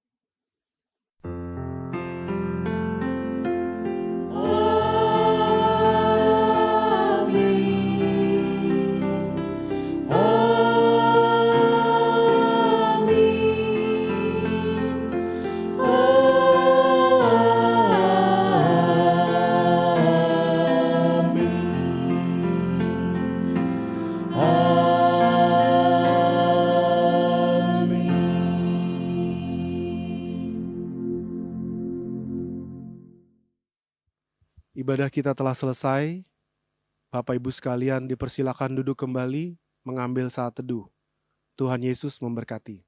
A: Ibadah kita telah selesai. Bapak Ibu sekalian dipersilakan duduk kembali mengambil saat teduh. Tuhan Yesus memberkati.